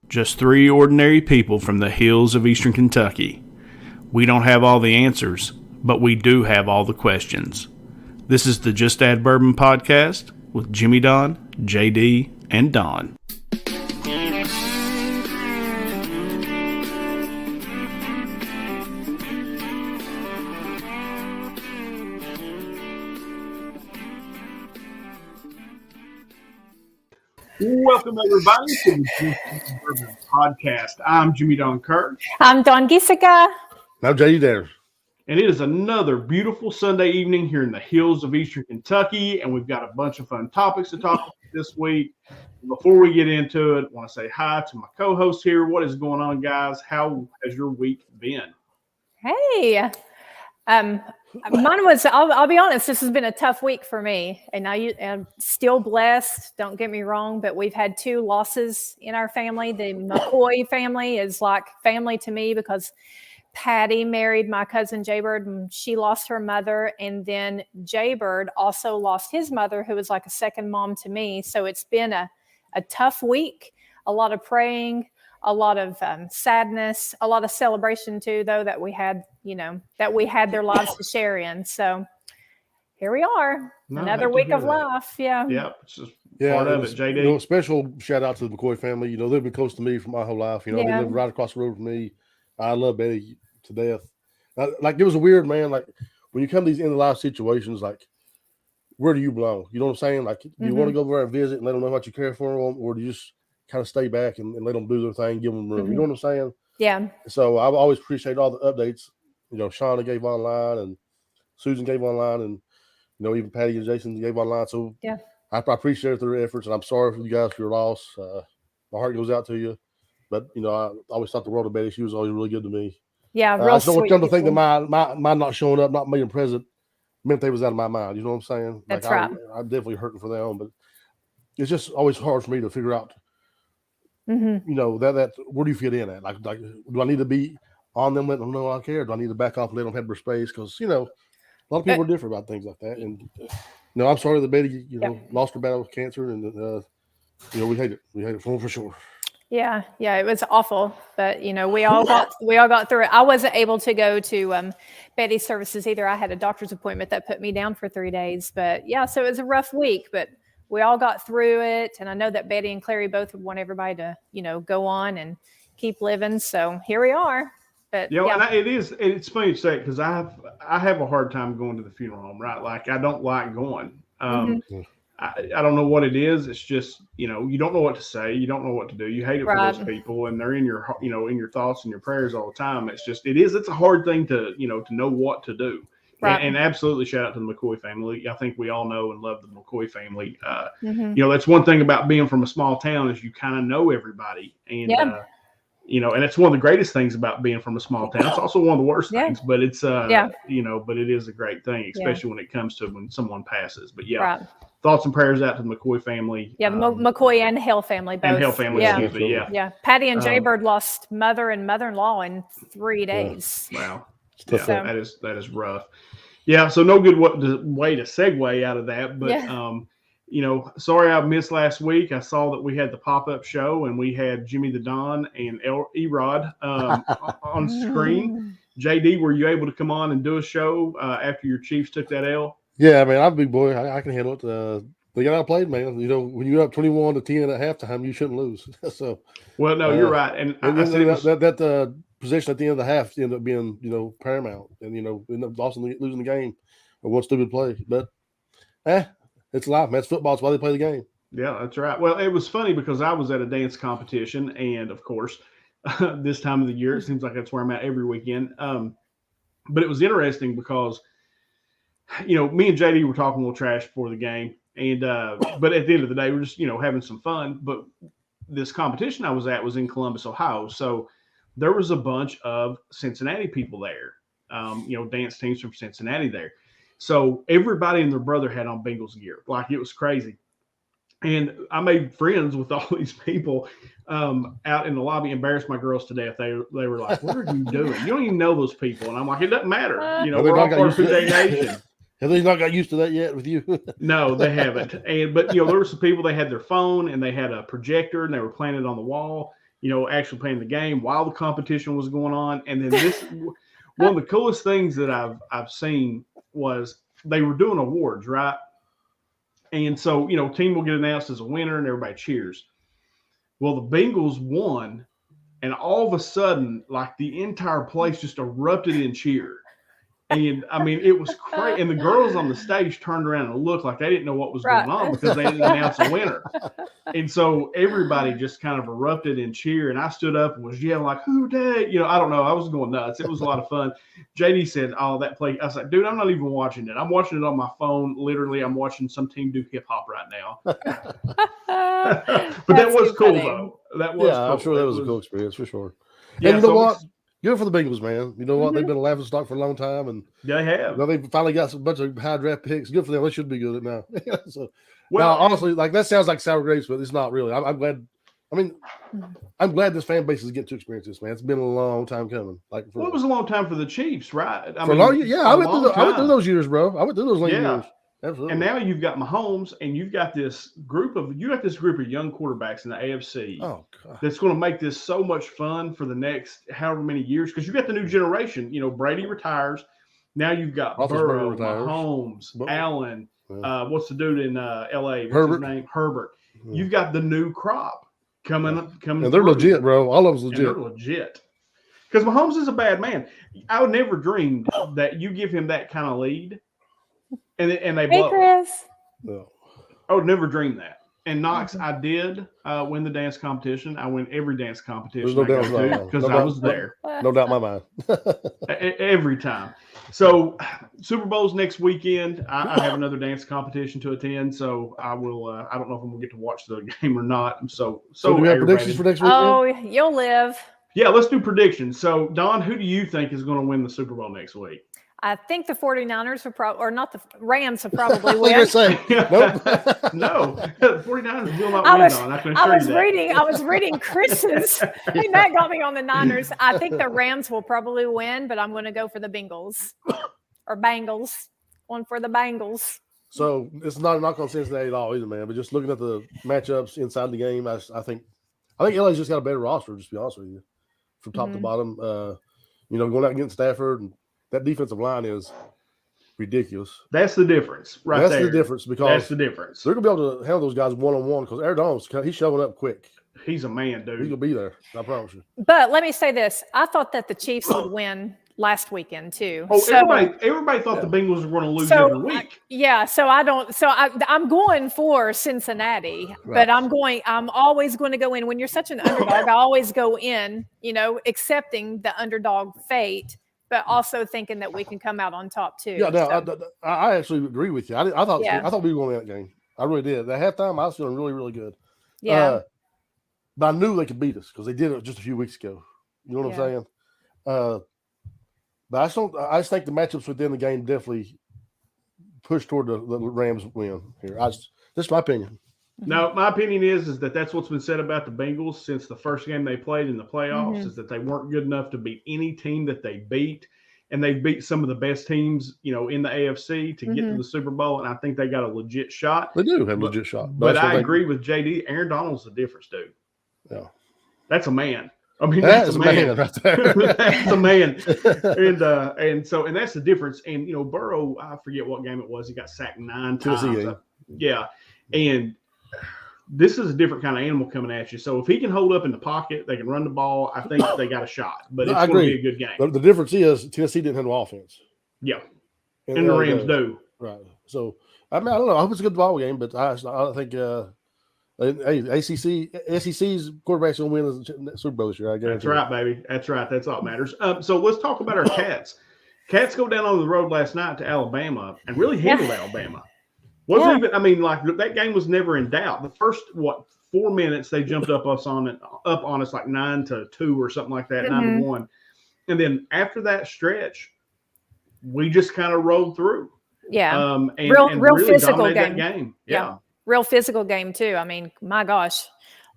Just three ordinary people from the hills of eastern Kentucky. We don't have all the answers, but we do have all the questions. This is the Just Add Bourbon podcast with Jimmy Don, JD, and Don. Welcome, everybody, to the Just Add Bourbon podcast. I'm Jimmy Don Kerr. I'm Don Giesica. I'm JD there. And it is another beautiful Sunday evening here in the hills of eastern Kentucky, and we've got a bunch of fun topics to talk about this week. Before we get into it, I want to say hi to my co-host here. What is going on, guys? How has your week been? Hey, mine was, I'll be honest, this has been a tough week for me. And I'm still blessed, don't get me wrong, but we've had two losses in our family. The McCoy family is like family to me because Patty married my cousin Jaybird and she lost her mother. And then Jaybird also lost his mother, who was like a second mom to me. So it's been a tough week, a lot of praying, a lot of sadness, a lot of celebration too, though, that we had, their lives to share in. So here we are, another week of life. Yeah. Yeah. It's just part of it, JD. Special shout out to the McCoy family. They've been close to me for my whole life. They live right across the road from me. I love Betty to death. It was a weird, man. Like when you come to these end of life situations, like where do you belong? You know what I'm saying? Like, do you want to go over there and visit and let them know how you care for them, or do you just kind of stay back and let them do their thing, give them room? You know what I'm saying? Yeah. So I've always appreciated all the updates. Shauna gave online and Susan gave online, and even Patty and Jason gave online. So yeah, I appreciate their efforts, and I'm sorry for you guys for your loss. My heart goes out to you. But I always thought the world of Betty. She was always really good to me. Yeah, real I just don't sweet. want them to think that my not showing up, not being present, meant they was out of my mind. You know what I'm saying? That's right. I'm definitely hurting for them, but it's just always hard for me to figure out. That where do you fit in at? Like, do I need to be on them, letting them know I care? Do I need to back off and let them have their space? Because a lot of people are different about things like that. And I'm sorry that Betty, lost her battle with cancer, and we hate it. We hate it for sure. Yeah, it was awful, but we all got through it. I wasn't able to go to Betty's services either. I had a doctor's appointment that put me down for 3 days, but yeah, so it was a rough week, but we all got through it. And I know that Betty and Clary both want everybody to, go on and keep living. So here we are. But and it's funny to say, because I have a hard time going to the funeral home, right? Like I don't like going. I don't know what it is. It's just, you don't know what to say. You don't know what to do. You hate it for those people, and they're in your, in your thoughts and your prayers all the time. It's a hard thing to know what to do. Right. And absolutely shout out to the McCoy family. I think we all know and love the McCoy family. That's one thing about being from a small town is you kind of know everybody. And, and it's one of the greatest things about being from a small town. It's also one of the worst things, but it's, but it is a great thing, especially when it comes to when someone passes. But thoughts and prayers out to the McCoy family. Yeah, McCoy and Hale family both. And Hale family, excuse me, yeah. Patty and Jaybird lost mother and mother-in-law in 3 days. Wow. Yeah, that is rough. Yeah, so no good way to segue out of that, but sorry I missed last week. I saw that we had the pop-up show and we had Jimmy the Don and Erod on screen. JD, were you able to come on and do a show after your Chiefs took that L? Yeah, man, I'm a big boy. I can handle it. They got outplayed, man. When you're up 21-10 at halftime, you shouldn't lose. So, well, no, you're right. And I said that position at the end of the half ended up being paramount, and ended up losing the game or one stupid play. But it's life, man. It's football. It's why they play the game. Yeah, that's right. Well, it was funny because I was at a dance competition, and of course, this time of the year, it seems like that's where I'm at every weekend. But it was interesting because me and JD were talking a little trash before the game, and but at the end of the day, we're just having some fun. But this competition I was at was in Columbus, Ohio, so there was a bunch of Cincinnati people there, dance teams from Cincinnati there. So everybody and their brother had on Bengals gear. Like, it was crazy. And I made friends with all these people out in the lobby, embarrassed my girls to death. They were like, what are you doing? You don't even know those people. And I'm like, it doesn't matter. We're all part of Two-Day Nation. Have they not got used to that yet with you? No, they haven't. But there were some people, they had their phone and they had a projector and they were playing it on the wall. actually playing the game while the competition was going on. And then this, one of the coolest things that I've seen was they were doing awards, right? And so, team will get announced as a winner and everybody cheers. Well, the Bengals won, and all of a sudden, like the entire place just erupted in cheer. And I mean, it was crazy. And the girls on the stage turned around and looked like they didn't know what was going on because they didn't announce a winner. And so everybody just kind of erupted in cheer. And I stood up and was yelling like, "Who dey?" I don't know. I was going nuts. It was a lot of fun. JD said, "Oh, that play." I was like, "Dude, I'm not even watching it. I'm watching it on my phone. Literally, I'm watching some team do hip hop right now." But that was cool, though. That was cool. I'm sure that was a cool experience for sure. Yeah, and you know what? Good for the Bengals, man. You know what? They've been a laughing stock for a long time, and they have. They finally got a bunch of high draft picks. Good for them. They should be good at now. So, well, honestly, like that sounds like sour grapes, but it's not really. I'm glad. I mean, I'm glad this fan base is getting to experience this, man. It's been a long time coming. It was a long time for the Chiefs, right? I went through those years, bro. I went through those years. Absolutely. And now you've got Mahomes, and you've got this group of young quarterbacks in the AFC. Oh, God. That's going to make this so much fun for the next however many years, because you got the new generation. Brady retires. Now you've got Burrow, Mahomes, Allen. What's the dude in LA? What's Herbert. his name? Herbert. You've got the new crop coming. And they're legit, bro. All of them's legit. And they're legit. Because Mahomes is a bad man. I would never dreamed that you give him that kind of lead. And they blow. Chris. No. I would never dream that. And Knox, I did win the dance competition. I win every dance competition because I was there. No doubt in my mind. Every time. So Super Bowl's next weekend. I have another dance competition to attend. So I will. I don't know if I'm gonna get to watch the game or not. I'm so do we have predictions for next week? Oh, you'll live. Yeah, let's do predictions. So Don, who do you think is going to win the Super Bowl next week? I think the 49ers will probably, or not the Rams will probably win. I was going to say, nope. No, the 49ers will not win, Don. I was reading Chris's, and that got me on the Niners. I think the Rams will probably win, but I'm going to go for the Bengals or Bengals. One for the Bengals. So it's not going to Cincinnati at all either, man. But just looking at the matchups inside the game, I think LA's just got a better roster, just to be honest with you, from top to bottom. Going out against Stafford and that defensive line is ridiculous. That's the difference, right there. That's the difference because that's the difference. They're gonna be able to handle those guys one-on-one because Aaron he's showing up quick. He's a man, dude. He's gonna be there. I promise you. But let me say this: I thought that the Chiefs would win last weekend too. Oh, everybody thought the Bengals were going to lose every week. I'm going for Cincinnati, but I'm always going to go in when you're such an underdog. I always go in, accepting the underdog fate, but also thinking that we can come out on top too. Yeah, no, I actually agree with you. I thought we were going to win that game. I really did. At halftime, I was feeling really, really good. Yeah. But I knew they could beat us because they did it just a few weeks ago. You know what I'm saying? But I just think the matchups within the game definitely push toward the Rams win here. That's my opinion. No, my opinion is that that's what's been said about the Bengals since the first game they played in the playoffs is that they weren't good enough to beat any team that they beat. And they beat some of the best teams, in the AFC to get to the Super Bowl. And I think they got a legit shot. They do have a legit shot. But I agree with JD. Aaron Donald's the difference, dude. Yeah. That's a man. I mean, that's a man right there. That's a man. And that's the difference. And, Burrow, I forget what game it was. He got sacked 9 times. Yeah. And this is a different kind of animal coming at you. So if he can hold up in the pocket, they can run the ball. I think they got a shot. But it's going to be a good game. The difference is Tennessee didn't have no offense. Yeah. And the Rams do. Right. So, I don't know. I hope it's a good ball game, but I think SEC's quarterback's going to win the Super Bowl this year. I guarantee. That's right, baby. That's right. That's all that matters. So let's talk about our Cats. Cats go down on the road last night to Alabama and really handled Alabama. That game was never in doubt. The first 4 minutes they jumped up on us like 9-2 or something like that, 9-1, and then after that stretch, we just kind of rolled through. Yeah, and real really physical game. Yeah, real physical game too. I mean, my gosh.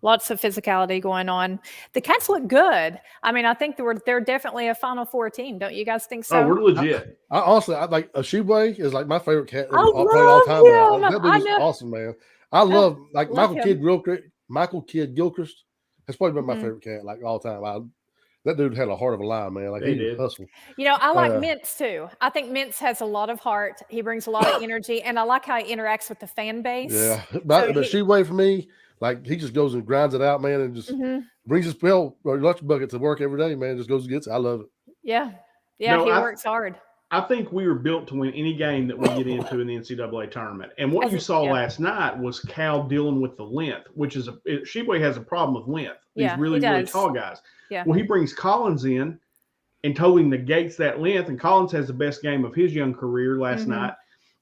Lots of physicality going on. The Cats look good. I mean, I think they're definitely a Final Four team. Don't you guys think so? Oh, we're legit. I honestly, like Ashibwe is like my favorite cat I love all time. That dude is awesome, man. I love Michael Kidd Gilchrist. That's probably been my favorite cat, like all time. That dude had a heart of a lion, man. Like he did hustle. I like Mintz too. I think Mintz has a lot of heart. He brings a lot of energy, and I like how he interacts with the fan base. Yeah, but She-Way for me, like he just goes and grinds it out, man, and just brings his lunch bucket to work every day, man. Just goes and gets it. I love it. Yeah, he works hard. I think we were built to win any game that we get into in the NCAA tournament. And what you saw last night was Cal dealing with the length, which is Sheboy has a problem with length. These really tall guys. Yeah. Well, he brings Collins in and totally negates that length. And Collins has the best game of his young career last night.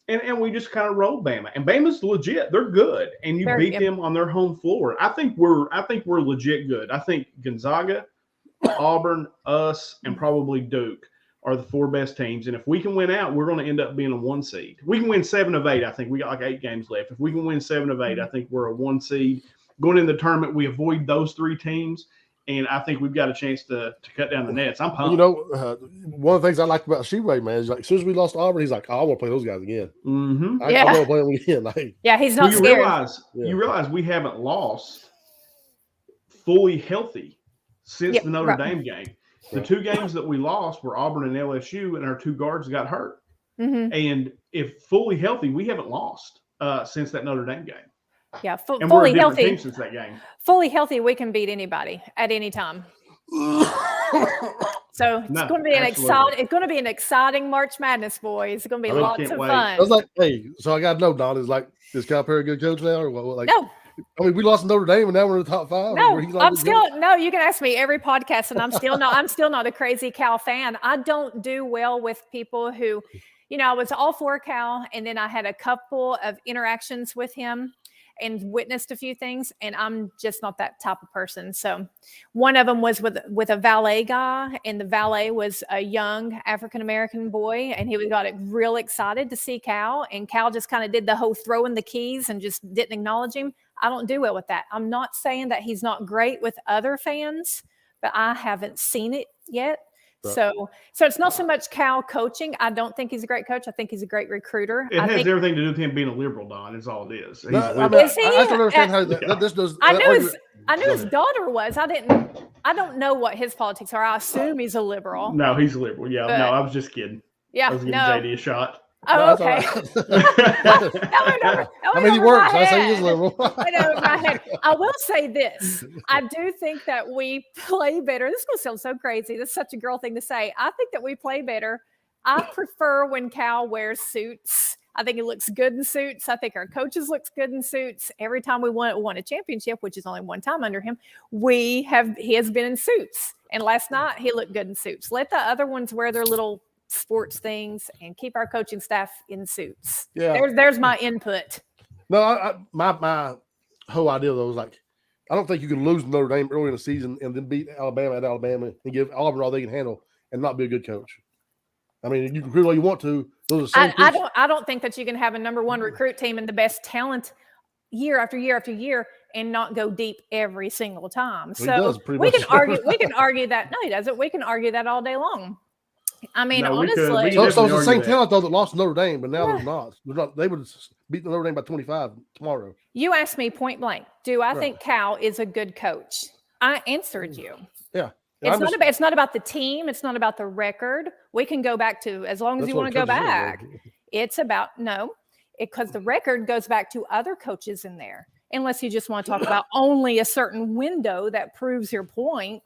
And we just kind of rolled Bama. And Bama's legit. They're good. And you beat them on their home floor. I think we're legit good. I think Gonzaga, Auburn, us, and probably Duke are the 4 best teams. And if we can win out, we're going to end up being a 1 seed. We can win 7 of 8. I think we got like 8 games left. If we can win 7 of 8, I think we're a 1 seed. Going in the tournament, we avoid those 3 teams. And I think we've got a chance to cut down the nets. I'm pumped. One of the things I like about Sheboy, man, is like as soon as we lost to Auburn, he's like, I want to play those guys again. I want to play them again. Like, he's not scared. You realize we haven't lost fully healthy since the Notre Dame game. The 2 games that we lost were Auburn and LSU, and our 2 guards got hurt. And if fully healthy, we haven't lost since that Notre Dame game. Yeah, and fully we're a healthy team since that game. Fully healthy, we can beat anybody at any time. So it's going to be an exciting March Madness, boys. It's going to be lots of fun. I was like, hey, so I got to know, Don, is Cal Perry a good coach now, or what? Like, no. I mean, we lost to Notre Dame, and now we're in the top 5. No, you can ask me every podcast, and I'm still not a crazy Cal fan. I don't do well with people who, I was all for Cal, and then I had a couple of interactions with him and witnessed a few things, and I'm just not that type of person. So one of them was with a valet guy, and the valet was a young African-American boy, and he got real excited to see Cal, and Cal just kind of did the whole throwing the keys and just didn't acknowledge him. I don't do well with that. I'm not saying that he's not great with other fans, but I haven't seen it yet. Right. So it's not so much Cal coaching. I don't think he's a great coach. I think he's a great recruiter. It has everything to do with him being a liberal, Don, is all it is. I have to understand how this does. I knew his daughter was. I don't know what his politics are. I assume he's a liberal. No, he's a liberal. Yeah. No, I was just kidding. Yeah. I was giving JD a shot. Oh, okay. He works. I say he's liberal. I will say this. I do think that we play better. This is going to sound so crazy. This is such a girl thing to say. I think that we play better. I prefer when Cal wears suits. I think he looks good in suits. I think our coaches looks good in suits. Every time we won a championship, which is only one time under him, he has been in suits. And last night he looked good in suits. Let the other ones wear their little sports things and keep our coaching staff in suits. Yeah, there's my input. No, my whole idea though was like, I don't think you can lose Notre Dame early in the season and then beat Alabama at Alabama and give Auburn all they can handle and not be a good coach. I mean, you can recruit all you want to. Those are I don't think that you can have a number 1 recruit team and the best talent year after year after year and not go deep every single time. So we can argue that. No, he doesn't. We can argue that all day long. I mean, honestly. So it's the same talent, though, that lost to Notre Dame, but now they're not. They would beat Notre Dame by 25 tomorrow. You asked me point blank, do I think Cal is a good coach? I answered you. Yeah. It's not about the team. It's not about the record. We can go back to, as long as you want to go back. It's about, because the record goes back to other coaches in there, unless you just want to talk about only a certain window that proves your point.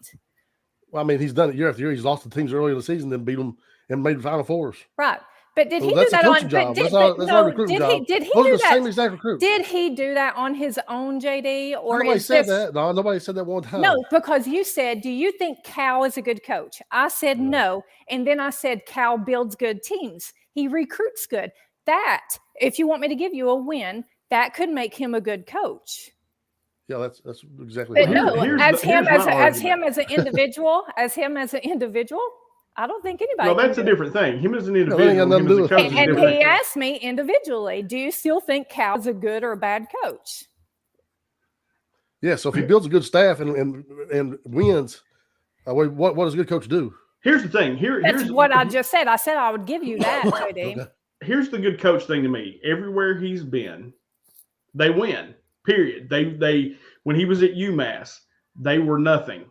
Well, I mean, he's done it year after year. He's lost the teams early in the season, then beat them and made the Final Fours. Right. But did he do that on? Did he do that? Same exact recruit. Did he do that on his own, JD? Or nobody said that. No, nobody said that one time. No, because you said, "Do you think Cal is a good coach?" I said no, and then I said Cal builds good teams. He recruits good. That, if you want me to give you a win, that could make him a good coach. Yeah, that's exactly. But no, as him as an individual, I don't think anybody. Well, that's a different thing. Him as an individual, and he asked me individually, "Do you still think Cal is a good or a bad coach?" Yeah. So if he builds a good staff and wins, what does a good coach do? Here's the thing. Here's what I just said. I said I would give you that, JD. Okay. Here's the good coach thing to me. Everywhere he's been, they win. Period. They when he was at UMass, They were nothing.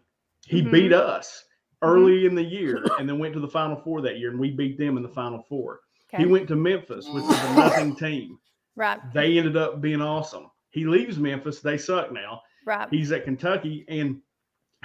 He beat us early in the year and then went to the Final Four that year, and we beat them in the Final Four. Okay. He went to Memphis, which was a nothing team. Right. They ended up being awesome. He leaves Memphis. They suck now. Right. He's at Kentucky, and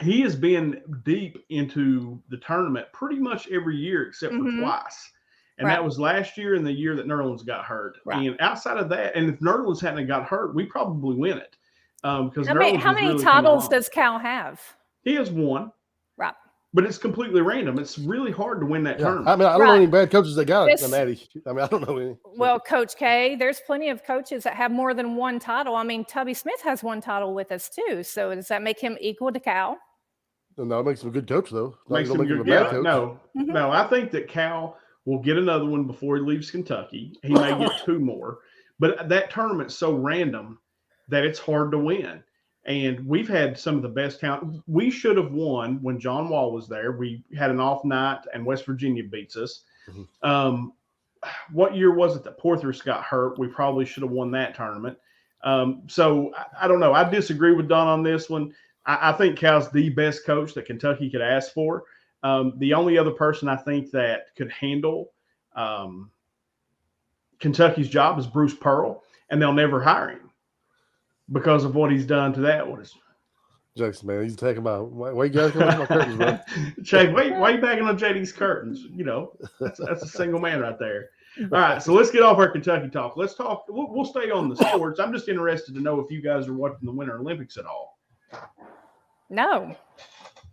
he has been deep into the tournament pretty much every year except for twice. And that was last year and the year that Nerlens got hurt. Right. And outside of that, and if Nerlens hadn't got hurt, we probably win it. Because how many really titles does Cal have? He has one. Right. But it's completely random. It's really hard to win that tournament. I mean, I don't know any bad coaches that got it. I mean, I don't know any. Well, Coach K, there's plenty of coaches that have more than one title. I mean, Tubby Smith has one title with us too. So does that make him equal to Cal? No, it makes him a good coach, though. Makes him a good coach. No, I think that Cal will get another one before he leaves Kentucky. He may get two more. But that tournament's so random that it's hard to win. And we've had some of the best talent. We should have won when John Wall was there. We had an off night, and West Virginia beats us. What year was it that Porthos got hurt? We probably should have won that tournament. So I don't know. I disagree with Don on this one. I think Cal's the best coach that Kentucky could ask for. The only other person I think that could handle Kentucky's job is Bruce Pearl, and they'll never hire him because of what he's done to that. What is Jackson, man? He's taking why you guys come my curtains, bro? Jay, why you backing on JD's curtains? You know, that's a single man right there. All right, so let's get off our Kentucky talk. Let's talk. We'll stay on the sports. I'm just interested to know if you guys are watching the Winter Olympics at all. No.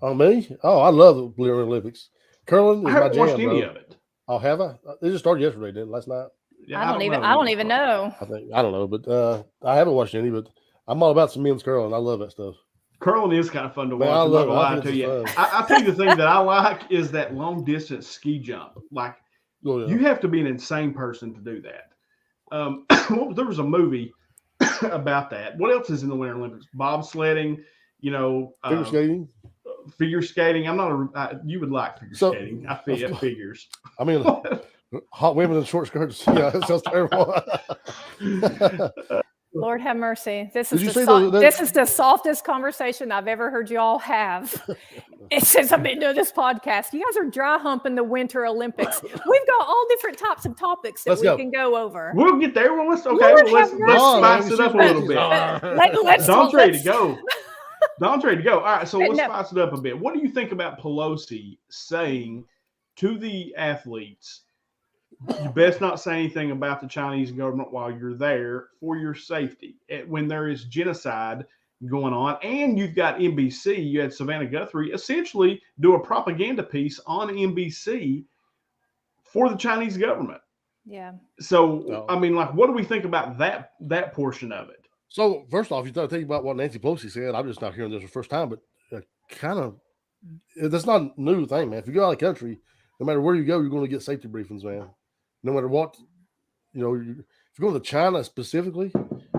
Oh, me? Oh, I love the Winter Olympics. Curling is I haven't my watched jam, any bro. of it. Oh, have I? They just started yesterday, didn't it? Last night? Yeah, I don't even know. I don't know, but I haven't watched any. But I'm all about some men's curling. I love that stuff. Curling is kind of fun to watch. Man, I love it. I'll tell you the thing that I like is that long distance ski jump. Like you have to be an insane person to do that. There was a movie about that. What else is in the Winter Olympics? Bobsledding. You know, figure skating. I'm not you would like figure skating. I figures. I mean, hot women in short skirts. Yeah, that sounds terrible. Lord have mercy. This is the softest conversation I've ever heard you all have. Since I've been doing this podcast, you guys are dry humping the Winter Olympics. We've got all different types of topics that we can go over. We'll get there. Well, let's spice it up a little bit. Don's ready to go. Don's ready to go. All right, so let's spice it up a bit. What do you think about Pelosi saying to the athletes, you best not say anything about the Chinese government while you're there for your safety? When there is genocide going on, and you've got NBC, you had Savannah Guthrie essentially do a propaganda piece on NBC for the Chinese government. Yeah. So, I mean, like, what do we think about that portion of it? So, first off, you start thinking about what Nancy Pelosi said. I'm just not hearing this for the first time, but that's not a new thing, man. If you go out of the country, no matter where you go, you're going to get safety briefings, man. No matter what, if you go to China specifically,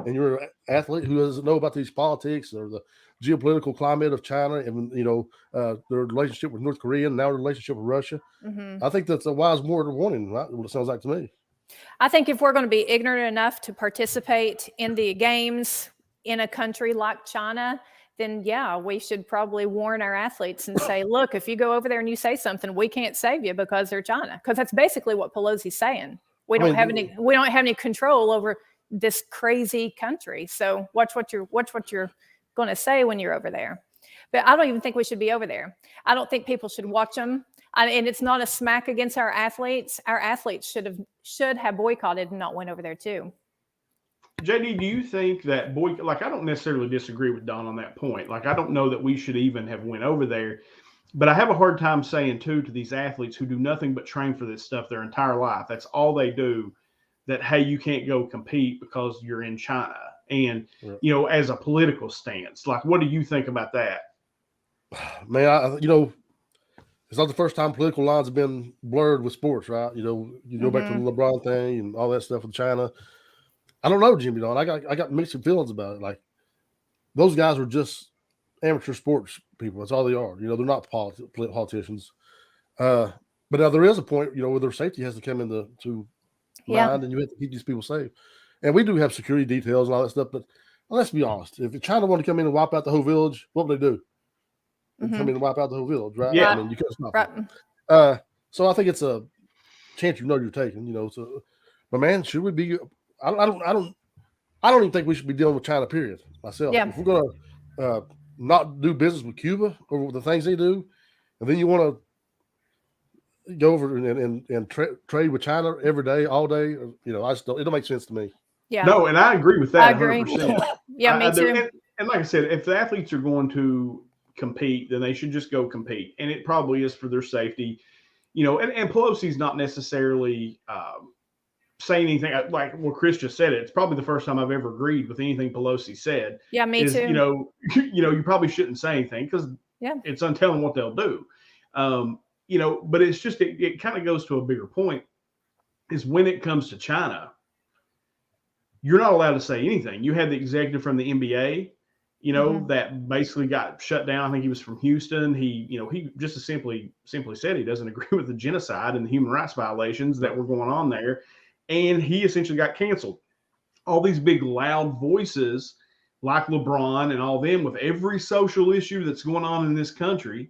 and you're an athlete who doesn't know about these politics or the geopolitical climate of China, and their relationship with North Korea, and now their relationship with Russia, I think that's a wise word of warning. Right? What it sounds like to me. I think if we're going to be ignorant enough to participate in the games in a country like China, then we should probably warn our athletes and say, look, if you go over there and you say something, we can't save you because they're China. Because that's basically what Pelosi's saying. We don't have any control over this crazy country. So watch what you're going to say when you're over there. But I don't even think we should be over there. I don't think people should watch them. And it's not a smack against our athletes. Our athletes should have boycotted and not went over there too. JD, do you think that I don't necessarily disagree with Don on that point. Like, I don't know that we should even have went over there, but I have a hard time saying too to these athletes who do nothing but train for this stuff their entire life. That's all they do. That, hey, you can't go compete because you're in China. And, as a political stance, like, what do you think about that? Man, it's not the first time political lines have been blurred with sports, right? You go back to the LeBron thing and all that stuff with China. I don't know, Jimmy Don. I got mixed feelings about it. Like, those guys are just amateur sports people. That's all they are. They're not politicians. But now there is a point, where their safety has to come into mind, and you have to keep these people safe. And we do have security details and all that stuff. But let's be honest. If China wanted to come in and wipe out the whole village, what would they do? and come in and wipe out the whole village, right? Yeah. I mean, you couldn't stop it. So I think it's a chance you're taking, So, but man, should we be? I don't even think we should be dealing with China. Period. Myself, if we're gonna not do business with Cuba or the things they do, and then you want to go over and trade with China every day, all day, I just don't. It don't make sense to me. Yeah. No, and I agree with that. I agree. 100%. Yeah, me too. And like I said, if the athletes are going to compete, then they should just go compete. And it probably is for their safety, and Pelosi's not necessarily saying anything like what Chris just said. It's probably the first time I've ever agreed with anything Pelosi said. Yeah, me too. You probably shouldn't say anything because it's untelling what they'll do. But it's just, it kind of goes to a bigger point is when it comes to China, you're not allowed to say anything. You had the executive from the NBA, that basically got shut down. I think he was from Houston. He just simply said he doesn't agree with the genocide and the human rights violations that were going on there. And he essentially got canceled. All these big loud voices like LeBron and all them with every social issue that's going on in this country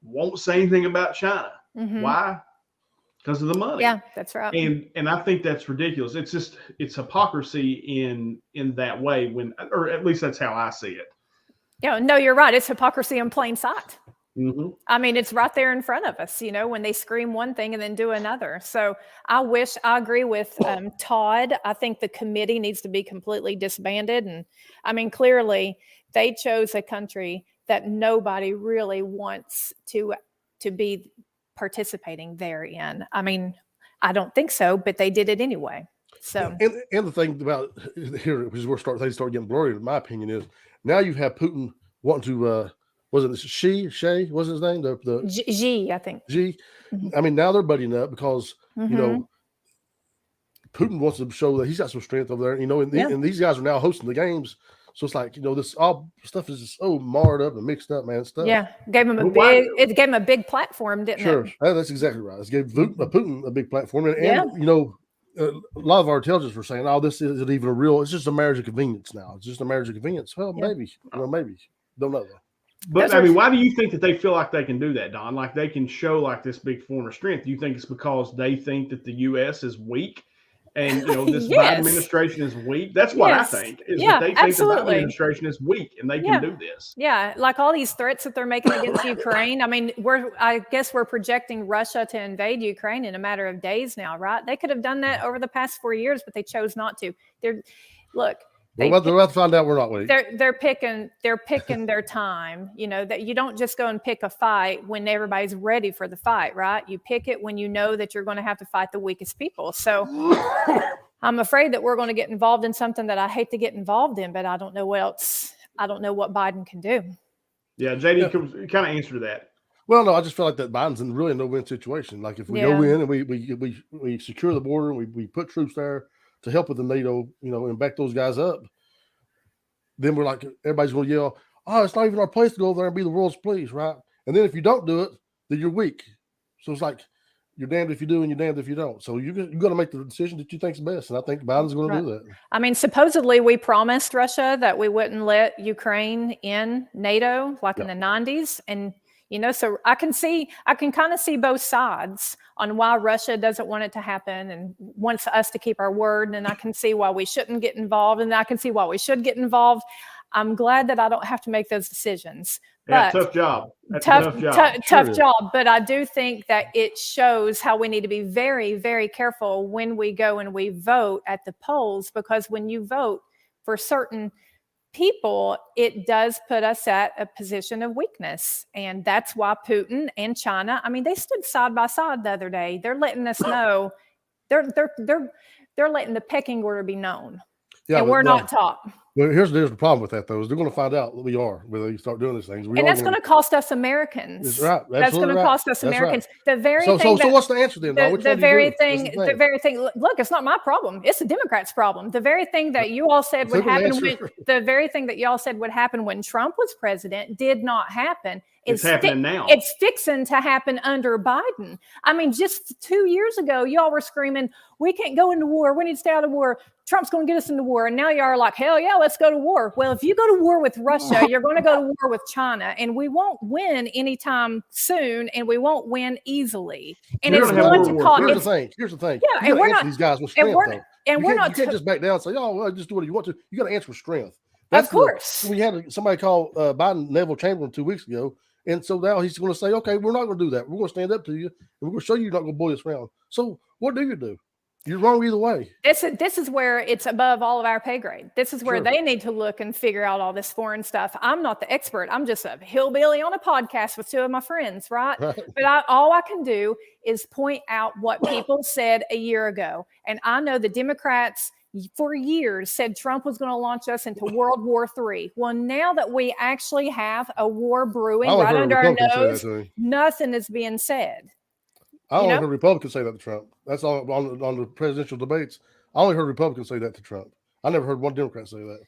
won't say anything about China. Why? Because of the money. Yeah, that's right. And I think that's ridiculous. It's hypocrisy in that way or at least that's how I see it. Yeah, no, you're right. It's hypocrisy in plain sight. Mm-hmm. I mean, it's right there in front of us, when they scream one thing and then do another. So I agree with Todd. I think the committee needs to be completely disbanded. And I mean, clearly they chose a country that nobody really wants to be participating therein. I mean, I don't think so, but they did it anyway. So and the thing about here, which is where things start getting blurry, in my opinion, is now you have Putin wanting to was it Shay? What's his name? The Xi, I think. Xi. I mean, now they're buddying up because Putin wants to show that he's got some strength over there. And these guys are now hosting the games. So it's like, this all stuff is just so marred up and mixed up, man. Stuff. Yeah. It gave him a big platform, didn't it? Sure. That's exactly right. It gave Putin a big platform. And a lot of our intelligence were saying, this isn't even it's just a marriage of convenience now. It's just a marriage of convenience. Well, maybe. Maybe. Don't know though. But why do you think that they feel like they can do that, Don? Like they can show like this big form of strength. Do you think it's because they think that the U.S. is weak and this Biden administration is weak? That's what I think. Is that they think the Biden administration is weak and they can do this. Yeah, like all these threats that they're making against Ukraine. I mean, I guess we're projecting Russia to invade Ukraine in a matter of days now, right? They could have done that over the past 4 years, but they chose not to. They're about to find out we're not weak. They're picking their time. That you don't just go and pick a fight when everybody's ready for the fight, right? You pick it when you know that you're going to have to fight the weakest people. So I'm afraid that we're going to get involved in something that I hate to get involved in, but I don't know what else. I don't know what Biden can do. Yeah, JD kind of answered that. Well, no, I just feel like that Biden's in really a no-win situation. Like if we go in and we secure the border and we put troops there to help with the NATO, and back those guys up, then we're like, everybody's going to yell, it's not even our place to go over there and be the world's police, right? And then if you don't do it, then you're weak. So it's like, you're damned if you do and you're damned if you don't. So you got to make the decision that you think is best. And I think Biden's going to do that. I mean, supposedly we promised Russia that we wouldn't let Ukraine in NATO in the 90s. And so I can kind of see both sides on why Russia doesn't want it to happen and wants us to keep our word. And I can see why we shouldn't get involved. And I can see why we should get involved. I'm glad that I don't have to make those decisions. Yeah, tough job. Tough job. But I do think that it shows how we need to be very, very careful when we go and we vote at the polls, because when you vote for certain people, it does put us at a position of weakness. And that's why Putin and China, I mean, they stood side by side the other day. They're letting us know, they're letting the pecking order be known. Yeah, and we're not taught. Well, here's the problem with that, though, is they're going to find out that we are when they start doing these things. And that's going to cost us Americans. That's right. That's going to cost us Americans. Right. The very thing. So what's the answer then? The very thing. Look, it's not my problem. It's the Democrats' problem. The very thing that you all said would happen when Trump was president did not happen. It's happening now. It's fixing to happen under Biden. I mean, just 2 years ago, y'all were screaming, we can't go into war. We need to stay out of war. Trump's going to get us into war. And now y'all are like, hell yeah, let's go to war. Well, if you go to war with Russia, you're going to go to war with China. And we won't win anytime soon. And we won't win easily. And it's going to cause. Here's the thing. Yeah, and we're not. These guys with strength, and we're not. You can't just back down and say, oh, well, just do what you want to. You got to answer with strength. Of course. We had somebody call Biden Neville Chamberlain 2 weeks ago. And so now he's going to say, okay, we're not going to do that. We're going to stand up to you. And we're going to show you you're not going to bully us around. So what do? You're wrong either way. This is where it's above all of our pay grade. This is where they need to look and figure out all this foreign stuff. I'm not the expert. I'm just a hillbilly on a podcast with 2 of my friends, right? But all I can do is point out what people said a year ago. And I know the Democrats for years said Trump was going to launch us into World War III. Well, now that we actually have a war brewing right under our nose, nothing is being said. I only heard Republicans say that to Trump. That's all on the presidential debates. I only heard Republicans say that to Trump. I never heard one Democrat say that.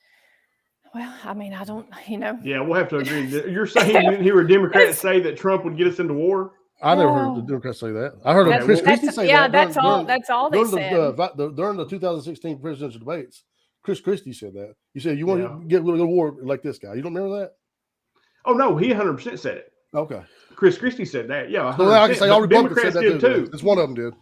Well, I mean, I don't, Yeah, we'll have to agree. You're saying you didn't hear a Democrat say that Trump would get us into war? I never heard the Democrats say that. I heard Chris Christie say that. Yeah, that's all they said. During the 2016 presidential debates, Chris Christie said that. He said, you want to get rid of the war like this guy. You don't remember that? Oh, no, he 100% said it. Okay. Chris Christie said that. Yeah, so I can say all Republicans said that too. It's one of them did.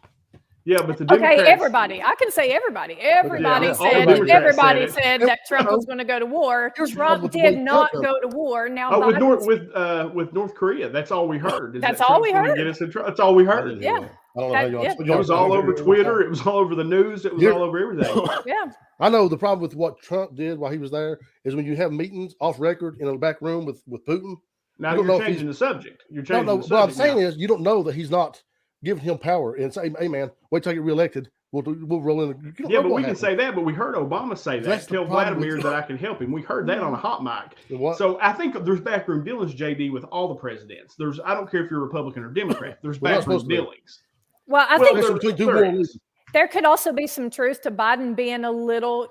Yeah, but the Democrats. Okay, everybody. I can say everybody. Everybody said that Trump was going to go to war. Trump did not go to war. Now with North Korea, that's all we heard. That's all we heard. That's all we heard. Yeah. I don't know how it was all over Twitter. It was all over the news. It was all over everything. Yeah. I know the problem with what Trump did while he was there is when you have meetings off record in a back room with Putin. Now you're changing the subject. You're changing the subject. What I'm saying is you don't know that he's not giving him power and say, hey, man, wait till I get reelected. We'll roll in. Yeah, but we can say that. But we heard Obama say that. Tell Vladimir that I can help him. We heard that on a hot mic. So I think there's backroom dealings, JD, with all the presidents. I don't care if you're Republican or Democrat. There's backroom dealings. Well, I think there could also be some truth to Biden being a little,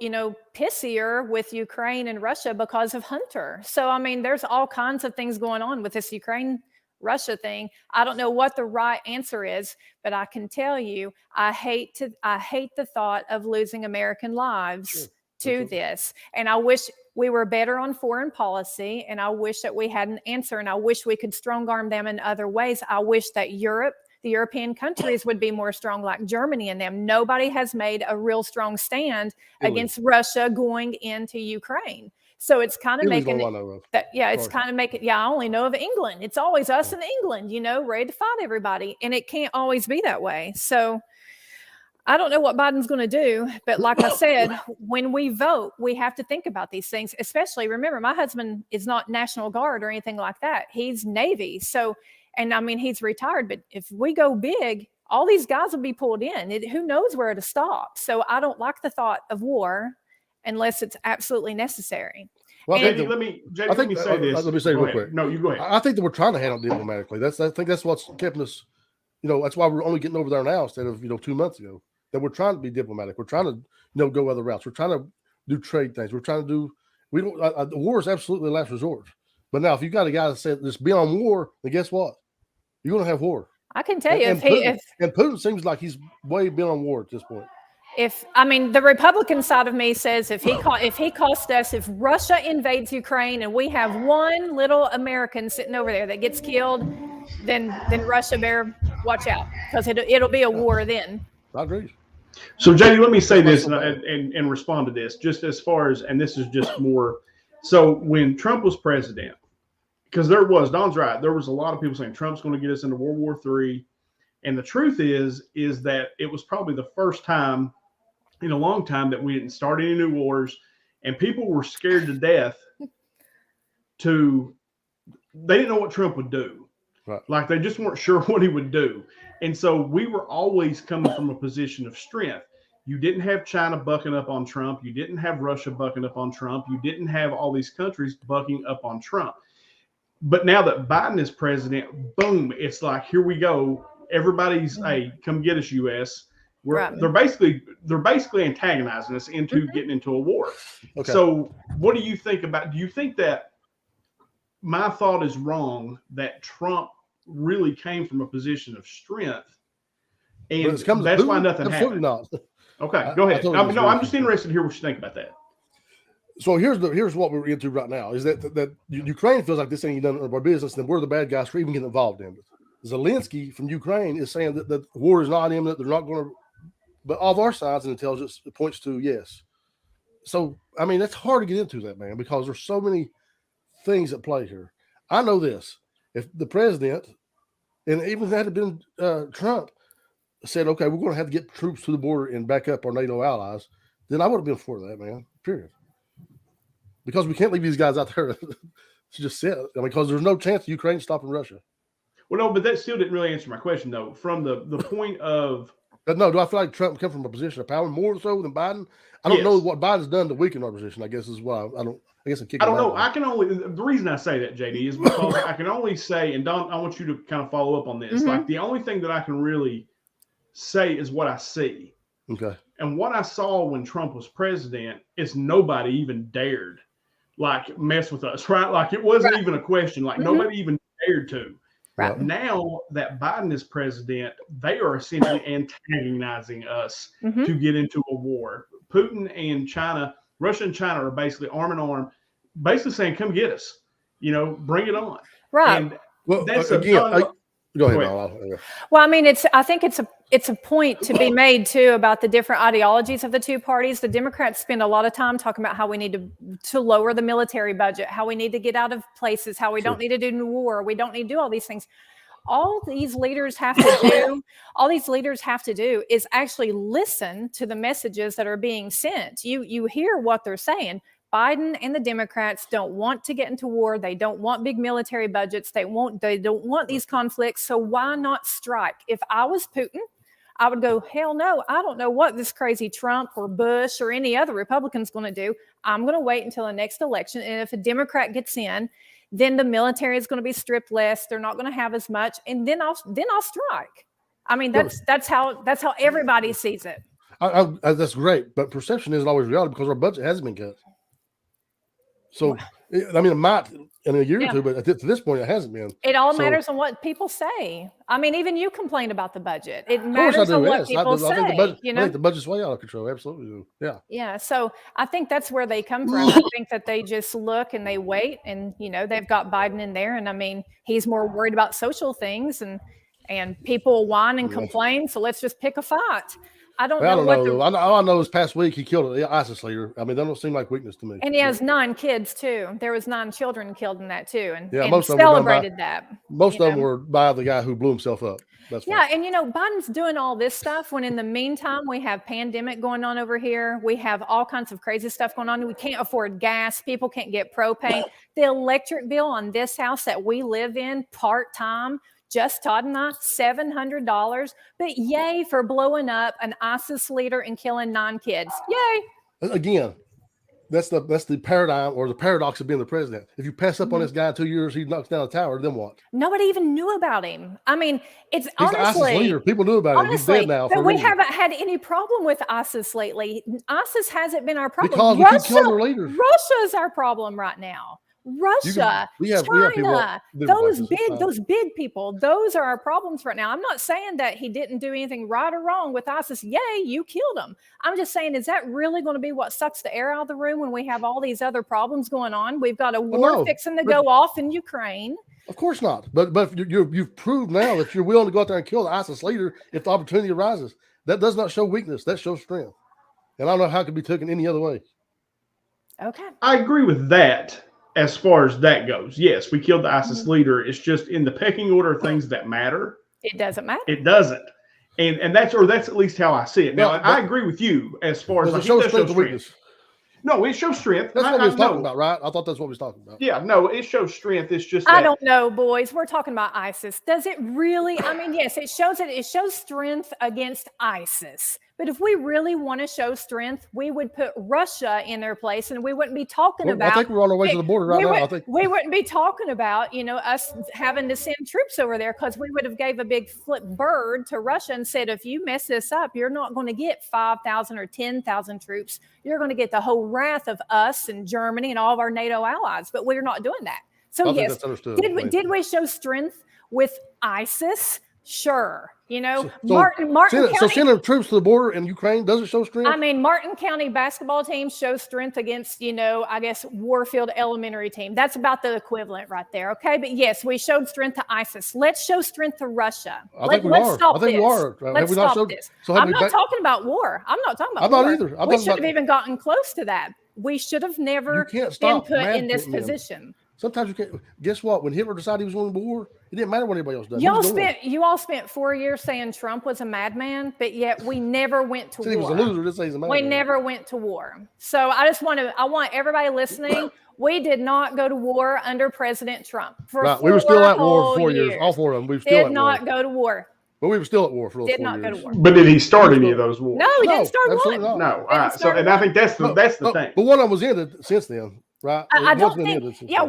pissier with Ukraine and Russia because of Hunter. So, I mean, there's all kinds of things going on with this Ukraine-Russia thing. I don't know what the right answer is, but I can tell you, I hate the thought of losing American lives to this. And I wish we were better on foreign policy, and I wish that we had an answer, and I wish we could strong arm them in other ways. I wish that the European countries would be more strong, like Germany and them. Nobody has made a real strong stand against Russia going into Ukraine. So it's kind of making I only know of England. It's always us in England, ready to fight everybody. And it can't always be that way. So I don't know what Biden's going to do. But like I said, when we vote, we have to think about these things, especially, remember, my husband is not National Guard or anything like that. He's Navy. So, and I mean, he's retired, but if we go big, all these guys will be pulled in. Who knows where to stop? So I don't like the thought of war unless it's absolutely necessary. Well, let me say this. Let me say real quick. No, you go ahead. I think that we're trying to handle it diplomatically. I think that's what's keeping us, that's why we're only getting over there now instead of, 2 months ago. That we're trying to be diplomatic. We're trying to, go other routes. We're trying to do trade things. We're trying to the war is absolutely the last resort. But now if you got a guy that said this beyond war, then guess what? You're going to have war. I can tell you. And Putin seems like he's way beyond war at this point. The Republican side of me says if Russia invades Ukraine and we have one little American sitting over there that gets killed, then Russia better watch out because it'll be a war then. I agree. So, JD, let me say this and respond to this just as far as, and this is just more. So when Trump was president, because Don's right, there was a lot of people saying Trump's going to get us into World War III. And the truth is that it was probably the first time in a long time that we didn't start any new wars, and people were scared to death they didn't know what Trump would do. Right. Like they just weren't sure what he would do. And so we were always coming from a position of strength. You didn't have China bucking up on Trump. You didn't have Russia bucking up on Trump. You didn't have all these countries bucking up on Trump. But now that Biden is president, boom, it's like, here we go. Everybody's, hey, come get us, U.S. They're basically antagonizing us into getting into a war. Okay. So what do you think about? Do you think that my thought is wrong that Trump really came from a position of strength, and that's why nothing happened. Not. Okay, go ahead. I'm just interested to hear what you think about that. So here's what we're into right now is that Ukraine feels like this ain't done our business, and we're the bad guys for even getting involved in it. Zelensky from Ukraine is saying that war is not imminent. They're not going to, but all of our signs and intelligence points to yes. So, I mean, it's hard to get into that, man, because there's so many things at play here. I know this. If the president, and even if that had been Trump, said, okay, we're going to have to get troops to the border and back up our NATO allies, then I would have been for that, man, period. Because we can't leave these guys out there to just sit. I mean, because there's no chance of Ukraine stopping Russia. Well, no, but that still didn't really answer my question, though. From the point of... But no, do I feel like Trump come from a position of power more so than Biden? I don't know what Biden's done to weaken our position, I guess is why I guess I'm kicking. I don't know. I can only... The reason I say that, JD, is because I can only say, and Don, I want you to kind of follow up on this. Like, the only thing that I can really say is what I see. Okay. And what I saw when Trump was president is nobody even dared like mess with us, right? Like it wasn't even a question. Like nobody even dared to. Right. Now that Biden is president, they are essentially antagonizing us to get into a war. Putin and China, Russia and China are basically arm in arm, basically saying, come get us, bring it on. Right. And that's go ahead. Well, I mean, I think it's a point to be made too about the different ideologies of the two parties. The Democrats spend a lot of time talking about how we need to lower the military budget, how we need to get out of places, how we don't need to do war, we don't need to do all these things. All these leaders have to do is actually listen to the messages that are being sent. You hear what they're saying. Biden and the Democrats don't want to get into war. They don't want big military budgets. They don't want these conflicts. So why not strike? If I was Putin, I would go, hell no, I don't know what this crazy Trump or Bush or any other Republican's going to do. I'm going to wait until the next election. And if a Democrat gets in, then the military is going to be stripped less. They're not going to have as much. And then I'll strike. I mean, that's how everybody sees it. That's great. But perception isn't always reality because our budget hasn't been cut. So, I mean, it might in a year or two, but to this point, it hasn't been. It all matters on what people say. I mean, even you complain about the budget. It matters on what people say. I think the budget's way out of control. Absolutely. Yeah. Yeah. So I think that's where they come from. I think that they just look and they wait and, they've got Biden in there. And I mean, he's more worried about social things and people whine and complain. So let's just pick a fight. I don't know. All I know is past week he killed an ISIS leader. I mean, that don't seem like weakness to me. And he has 9 kids too. There was 9 children killed in that too, and most celebrated that. Most of them were by the guy who blew himself up. That's and Biden's doing all this stuff when in the meantime we have pandemic going on over here. We have all kinds of crazy stuff going on. We can't afford gas. People can't get propane. The electric bill on this house that we live in part-time. Just Todd and I, $700. But yay for blowing up an ISIS leader and killing 9 kids. Yay. Again, that's the paradigm or the paradox of being the president. If you pass up on this guy in 2 years, he knocks down a tower, then what? Nobody even knew about him. I mean, he's honestly, the ISIS leader. People knew about him. He's dead now. But we haven't had any problem with ISIS lately. ISIS hasn't been our problem. Because we keep killing their leaders. Russia is our problem right now. Russia, China, those big people, those are our problems right now. I'm not saying that he didn't do anything right or wrong with ISIS. Yay, you killed him. I'm just saying, is that really going to be what sucks the air out of the room when we have all these other problems going on? We've got a war fixing to go off in Ukraine. Of course not. But you've proved now that you're willing to go out there and kill the ISIS leader if the opportunity arises. That does not show weakness. That shows strength. And I don't know how it could be taken any other way. Okay. I agree with that. As far as that goes, yes, we killed the ISIS leader. It's just in the pecking order of things that matter. It doesn't matter. It doesn't, and that's at least how I see it. Now, I agree with you as far as it shows strength or weakness. No, it shows strength. That's what we was talking about, right? I thought that's what we was talking about. Yeah, no, it shows strength. It's just I don't know, boys. We're talking about ISIS. Does it really? I mean, yes, it shows strength against ISIS. But if we really want to show strength, we would put Russia in their place, and we wouldn't be talking about. I think we're on our way to the border right now. We wouldn't be talking about, us having to send troops over there because we would have gave a big flip bird to Russia and said, if you mess this up, you're not going to get 5,000 or 10,000 troops. You're going to get the whole wrath of us and Germany and all of our NATO allies. But we're not doing that. So I think yes, that's understood. did we show strength with ISIS? Sure. You know, So Martin County. So sending troops to the border in Ukraine doesn't show strength? I mean, Martin County basketball team shows strength against, you know, I guess Warfield Elementary team. That's about the equivalent right there. Okay. But yes, we showed strength to ISIS. Let's show strength to Russia. Let's stop this. Let's stop this. I'm not talking about war. I'm not talking about war. I'm not either. We should have even gotten close to that. We should have never been put in this position. Sometimes you can't. Guess what? When Hitler decided he was winning the war, it didn't matter what anybody else does. You all spent 4 years saying Trump was a madman, but yet we never went to war. He was a loser. This he's a madman. We never went to war. So I want everybody listening. We did not go to war under President Trump. We were still at war for 4 years. All four of them. We did not go to war. But we were still at war for those 4 years. Did not go to war. But did he start any of those wars? No, he didn't start one. No. All right. So, and I think that's the thing. But one of them was ended since then. Right. I don't think. Yeah,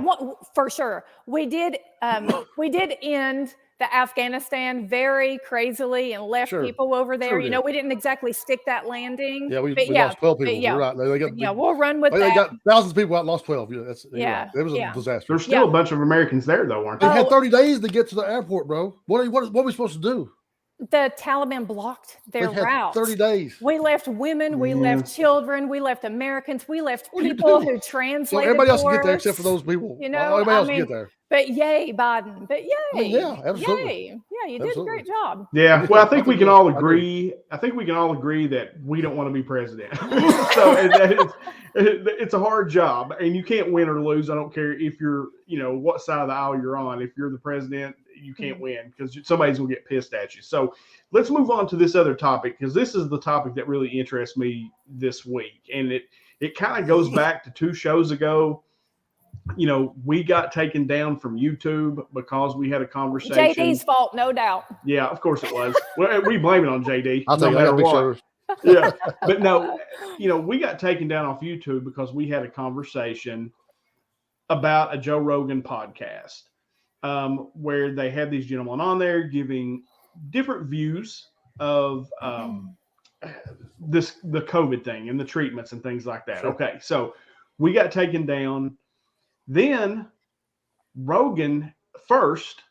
for sure. We did end the Afghanistan very crazily and left people over there. You know, we didn't exactly stick that landing. Yeah, we lost 12 people. You're right. We'll run with that. They got thousands of people out, lost 12. Yeah, it was a disaster. There's still a bunch of Americans there, though, aren't there? They had 30 days to get to the airport, bro. What are we supposed to do? The Taliban blocked their route. 30 days. We left women, we left children, we left Americans, we left people who translated. So everybody else can get there except for those people. You know, everybody else can get there. But yay, Biden. But yay. Yeah, absolutely. Yay. Yeah, you did a great job. Yeah. Well, I think we can all agree. I think we can all agree that we don't want to be president. So it's a hard job, and you can't win or lose. I don't care if you're, you know, what side of the aisle you're on. If you're the president, you can't win because somebody's gonna get pissed at you. So let's move on to this other topic, because this is the topic that really interests me this week, and it kind of goes back to 2 shows ago. You know, we got taken down from YouTube because we had a conversation. JD's fault, no doubt. Yeah, of course it was. Well, we blame it on JD. I'll take that what. Yeah, but no, you know, we got taken down off YouTube because we had a conversation about a Joe Rogan podcast, where they had these gentlemen on there giving different views of the COVID thing and the treatments and things like that. Sure. Okay, so we got taken down. Then Rogan first,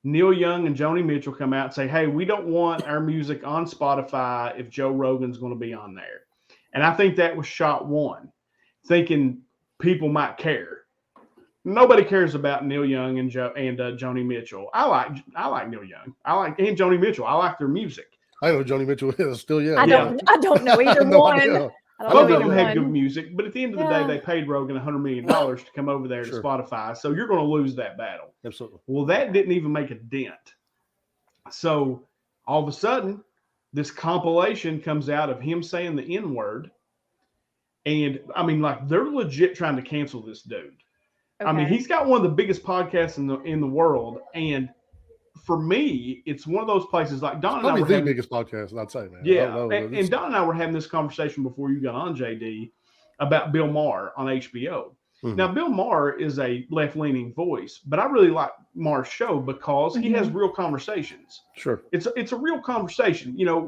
Neil Young and Joni Mitchell come out and say, hey, we don't want our music on Spotify if Joe Rogan's going to be on there. And I think that was shot one, thinking people might care. Nobody cares about Neil Young and Joni Mitchell. I like Neil Young. And Joni Mitchell. I like their music. I know Joni Mitchell is still young. I don't know either one. Both of them had good music, but at the end of the day, they paid Rogan $100 million to come over there to Spotify. So you're going to lose that battle. Absolutely. Well, that didn't even make a dent. So all of a sudden, this compilation comes out of him saying the N-word. And I mean, like, they're legit trying to cancel this dude. Okay. I mean, he's got one of the biggest podcasts in the world. And for me, it's one of those places like Don and I were the biggest podcast, I'd say, man. Yeah, and Don and I were having this conversation before you got on, JD, about Bill Maher on HBO. Mm-hmm. Now, Bill Maher is a left-leaning voice, but I really like Maher's show because he has real conversations. Sure, it's a real conversation, you know,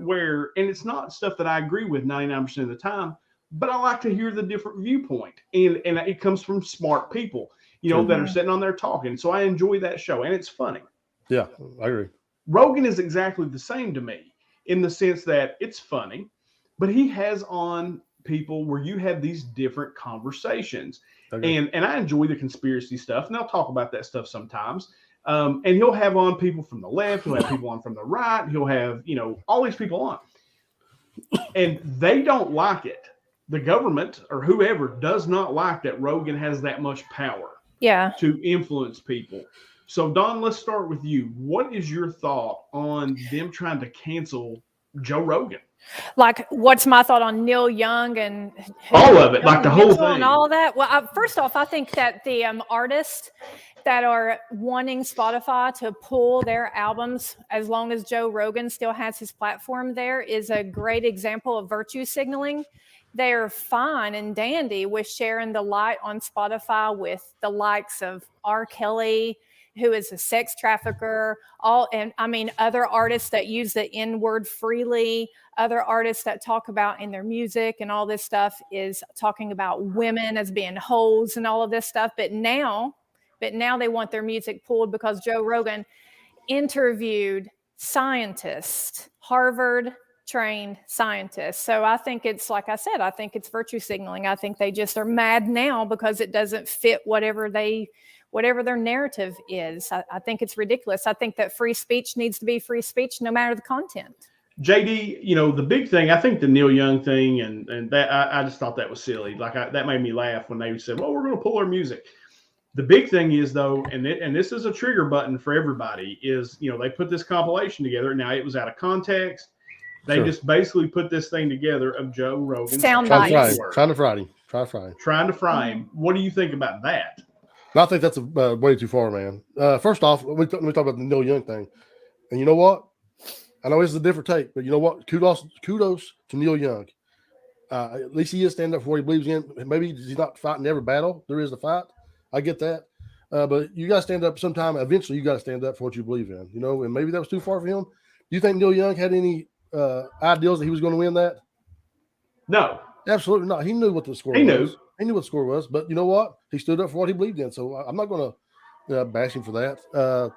and it's not stuff that I agree with 99% of the time, but I like to hear the different viewpoint, and it comes from smart people, you know, that are sitting on there talking. So I enjoy that show, and it's funny. Yeah, I agree. Rogan is exactly the same to me in the sense that it's funny, but he has on people where you have these different conversations. And I enjoy the conspiracy stuff, and I'll talk about that stuff sometimes. And he'll have on people from the left, he'll have people on from the right, he'll have, you know, all these people on. And they don't like it. The government or whoever does not like that Rogan has that much power to influence people. So, Don, let's start with you. What is your thought on them trying to cancel Joe Rogan? Like, what's my thought on Neil Young and all of it, like the whole thing and all that? Well, first off, I think that the artists that are wanting Spotify to pull their albums as long as Joe Rogan still has his platform there is a great example of virtue signaling. They're fine and dandy with sharing the light on Spotify with the likes of R. Kelly, who is a sex trafficker, other artists that use the N-word freely, other artists that talk about in their music and all this stuff is talking about women as being hoes and all of this stuff. But now but now they want their music pulled because Joe Rogan interviewed scientists, Harvard trained scientists. So I think it's, like I said, I think it's virtue signaling. I think they just are mad now because it doesn't fit whatever their narrative is. I think it's ridiculous. I think that free speech needs to be free speech no matter the content. JD, the big thing, I think the Neil Young thing and that I just thought that was silly. Like that made me laugh when they said, well, we're going to pull our music. The big thing is, though, and this is a trigger button for everybody, is, they put this compilation together. Now, it was out of context. They just basically put this thing together of Joe Rogan. Sound bites. Trying to fry him. What do you think about that? I think that's way too far, man. First off, we talk about the Neil Young thing. And you know what? I know this is a different take, but you know what? Kudos to Neil Young. At least he is standing up for what he believes in. Maybe he's not fighting every battle there is to fight. I get that. But you got to stand up sometime. Eventually, you got to stand up for what you believe in, and maybe that was too far for him. Do you think Neil Young had any ideals that he was going to win that? No. Absolutely not. He knew what the score was. He knew what the score was. But you know what? He stood up for what he believed in. So I'm not going to bash him for that.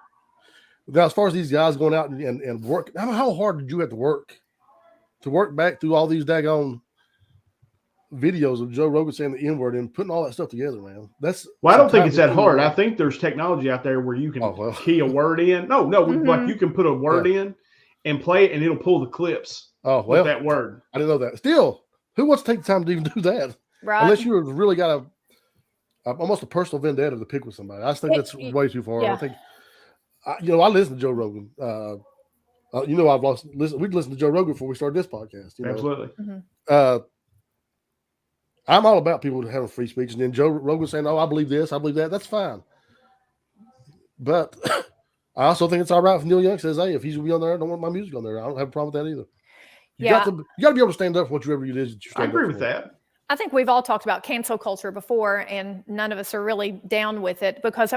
Now, as far as these guys going out and work, how hard did you have to work back through all these daggone videos of Joe Rogan saying the N-word and putting all that stuff together, man? I don't think it's that hard. I think there's technology out there where you can key a word in. No, like you can put a word in and play it, and it'll pull the clips with that word. I didn't know that. Still, who wants to take the time to even do that? Right. Unless you really got almost a personal vendetta to pick with somebody. I just think that's way too far. Yeah. I think, I listen to Joe Rogan. We'd listen to Joe Rogan before we started this podcast. Absolutely. I'm all about people having free speech, and then Joe Rogan saying, "Oh, I believe this, I believe that." That's fine. But I also think it's all right if Neil Young says, "Hey, if he's going to be on there, I don't want my music on there." I don't have a problem with that either. You got to be able to stand up for whatever it is that you stand up for. I agree with that. I think we've all talked about cancel culture before, and none of us are really down with it because,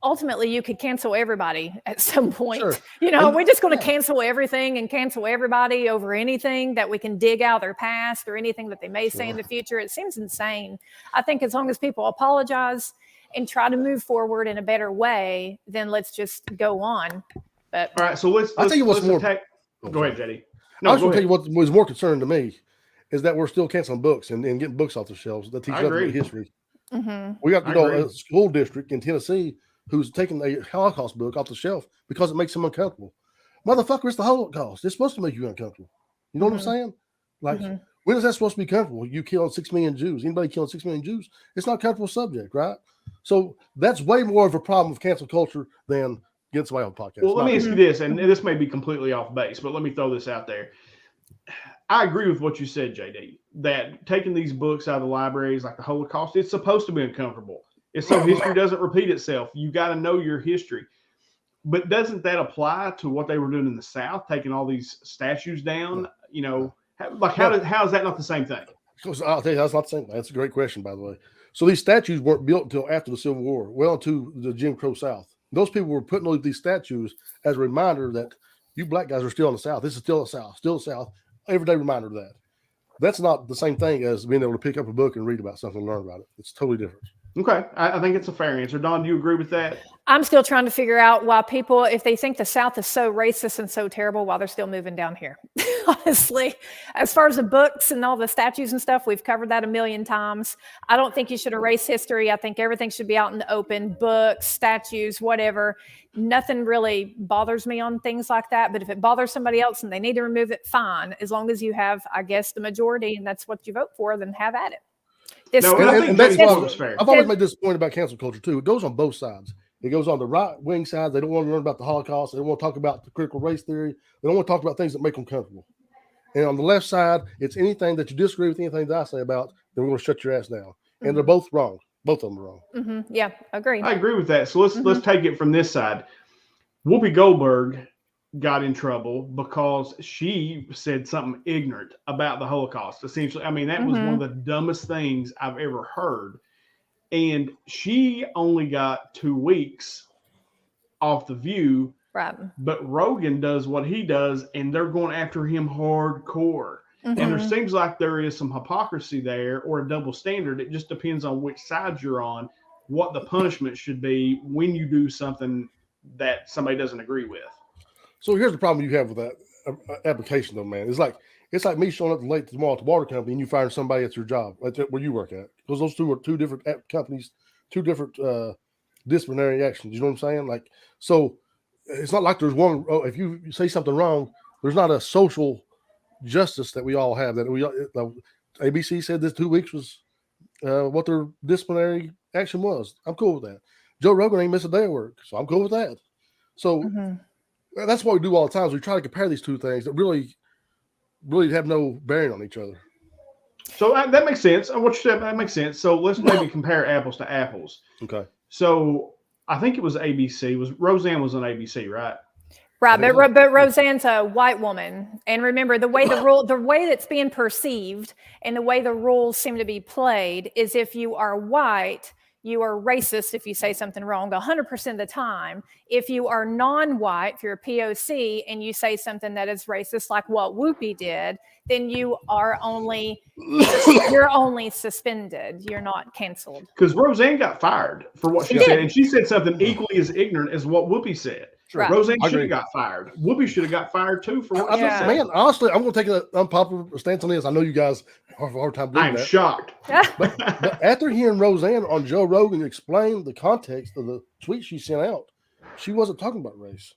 ultimately you could cancel everybody at some point. Sure. We're just going to cancel everything and cancel everybody over anything that we can dig out of their past or anything that they may say in the future. It seems insane. I think as long as people apologize and try to move forward in a better way, then let's just go on. But all right, so let's I'll tell you what's more. Go ahead, Jetty. No, I was going to tell you what was more concerning to me is that we're still canceling books and getting books off the shelves that teach us history. Mm-hmm. We got a school district in Tennessee who's taking a Holocaust book off the shelf because it makes them uncomfortable. Motherfucker, it's the Holocaust. It's supposed to make you uncomfortable. You know what I'm saying? Like, when is that supposed to be comfortable? You killed 6 million Jews. Anybody killing 6 million Jews? It's not a comfortable subject, right? So that's way more of a problem of cancel culture than getting somebody on the podcast. Well, let me ask you this, and this may be completely off base, but let me throw this out there. I agree with what you said, JD, that taking these books out of the libraries like the Holocaust, it's supposed to be uncomfortable. It's so history doesn't repeat itself. You got to know your history. But doesn't that apply to what they were doing in the South, taking all these statues down? How is that not the same thing? I'll tell you, that's not the same thing. That's a great question, by the way. So these statues weren't built until after the Civil War, well into the Jim Crow South. Those people were putting all these statues as a reminder that you black guys are still in the South. This is still the South. Everyday reminder of that. That's not the same thing as being able to pick up a book and read about something and learn about it. It's totally different. Okay. I think it's a fair answer. Don, do you agree with that? I'm still trying to figure out why people, if they think the South is so racist and so terrible, why they're still moving down here. Honestly, as far as the books and all the statues and stuff, we've covered that a million times. I don't think you should erase history. I think everything should be out in the open, books, statues, whatever. Nothing really bothers me on things like that. But if it bothers somebody else and they need to remove it, fine. As long as you have, I guess, the majority and that's what you vote for, then have at it. That's why I've always made this point about cancel culture too. It goes on both sides. It goes on the right wing side. They don't want to learn about the Holocaust. They don't want to talk about the critical race theory. They don't want to talk about things that make them comfortable. And on the left side, it's anything that you disagree with, anything that I say about, then we're going to shut your ass down. And they're both wrong. Both of them are wrong. Mm-hmm. Yeah, agreed. I agree with that. So let's take it from this side. Whoopi Goldberg got in trouble because she said something ignorant about the Holocaust. Essentially, that was one of the dumbest things I've ever heard. And she only got 2 weeks off The View. Right. But Rogan does what he does, and they're going after him hardcore. And there seems like there is some hypocrisy there or a double standard. It just depends on which side you're on. what the punishment should be when you do something that somebody doesn't agree with. So here's the problem you have with that application, though, man. It's like me showing up late tomorrow at the water company and you firing somebody at your job, where you work at, because those two are two different companies, two different disciplinary actions. You know what I'm saying? Like, so it's not like there's one. Oh, if you say something wrong, there's not a social justice that we all have. That ABC said this 2 weeks was what their disciplinary action was. I'm cool with that. Joe Rogan ain't missed a day of work, so I'm cool with that. So that's what we do all the time. Is we try to compare these two things that really have no bearing on each other. So that makes sense. What you said, that makes sense. So let's maybe compare apples to apples. Okay. So I think it was ABC. Roseanne was on ABC, right? Right, but Roseanne's a white woman, and remember the way the way that's being perceived and the way the rules seem to be played is if you are white, you are racist if you say something wrong 100% of the time. If you are non-white, if you're a POC and you say something that is racist, like what Whoopi did, then you're only suspended. You're not canceled. Because Roseanne got fired for what she said, and she said something equally as ignorant as what Whoopi said. Right. Roseanne should have got fired. Whoopi should have got fired too for what she said. Man, honestly, I'm going to take an unpopular stance on this. I know you guys have a hard time doing that. I'm shocked. But after hearing Roseanne on Joe Rogan explain the context of the tweet she sent out, she wasn't talking about race.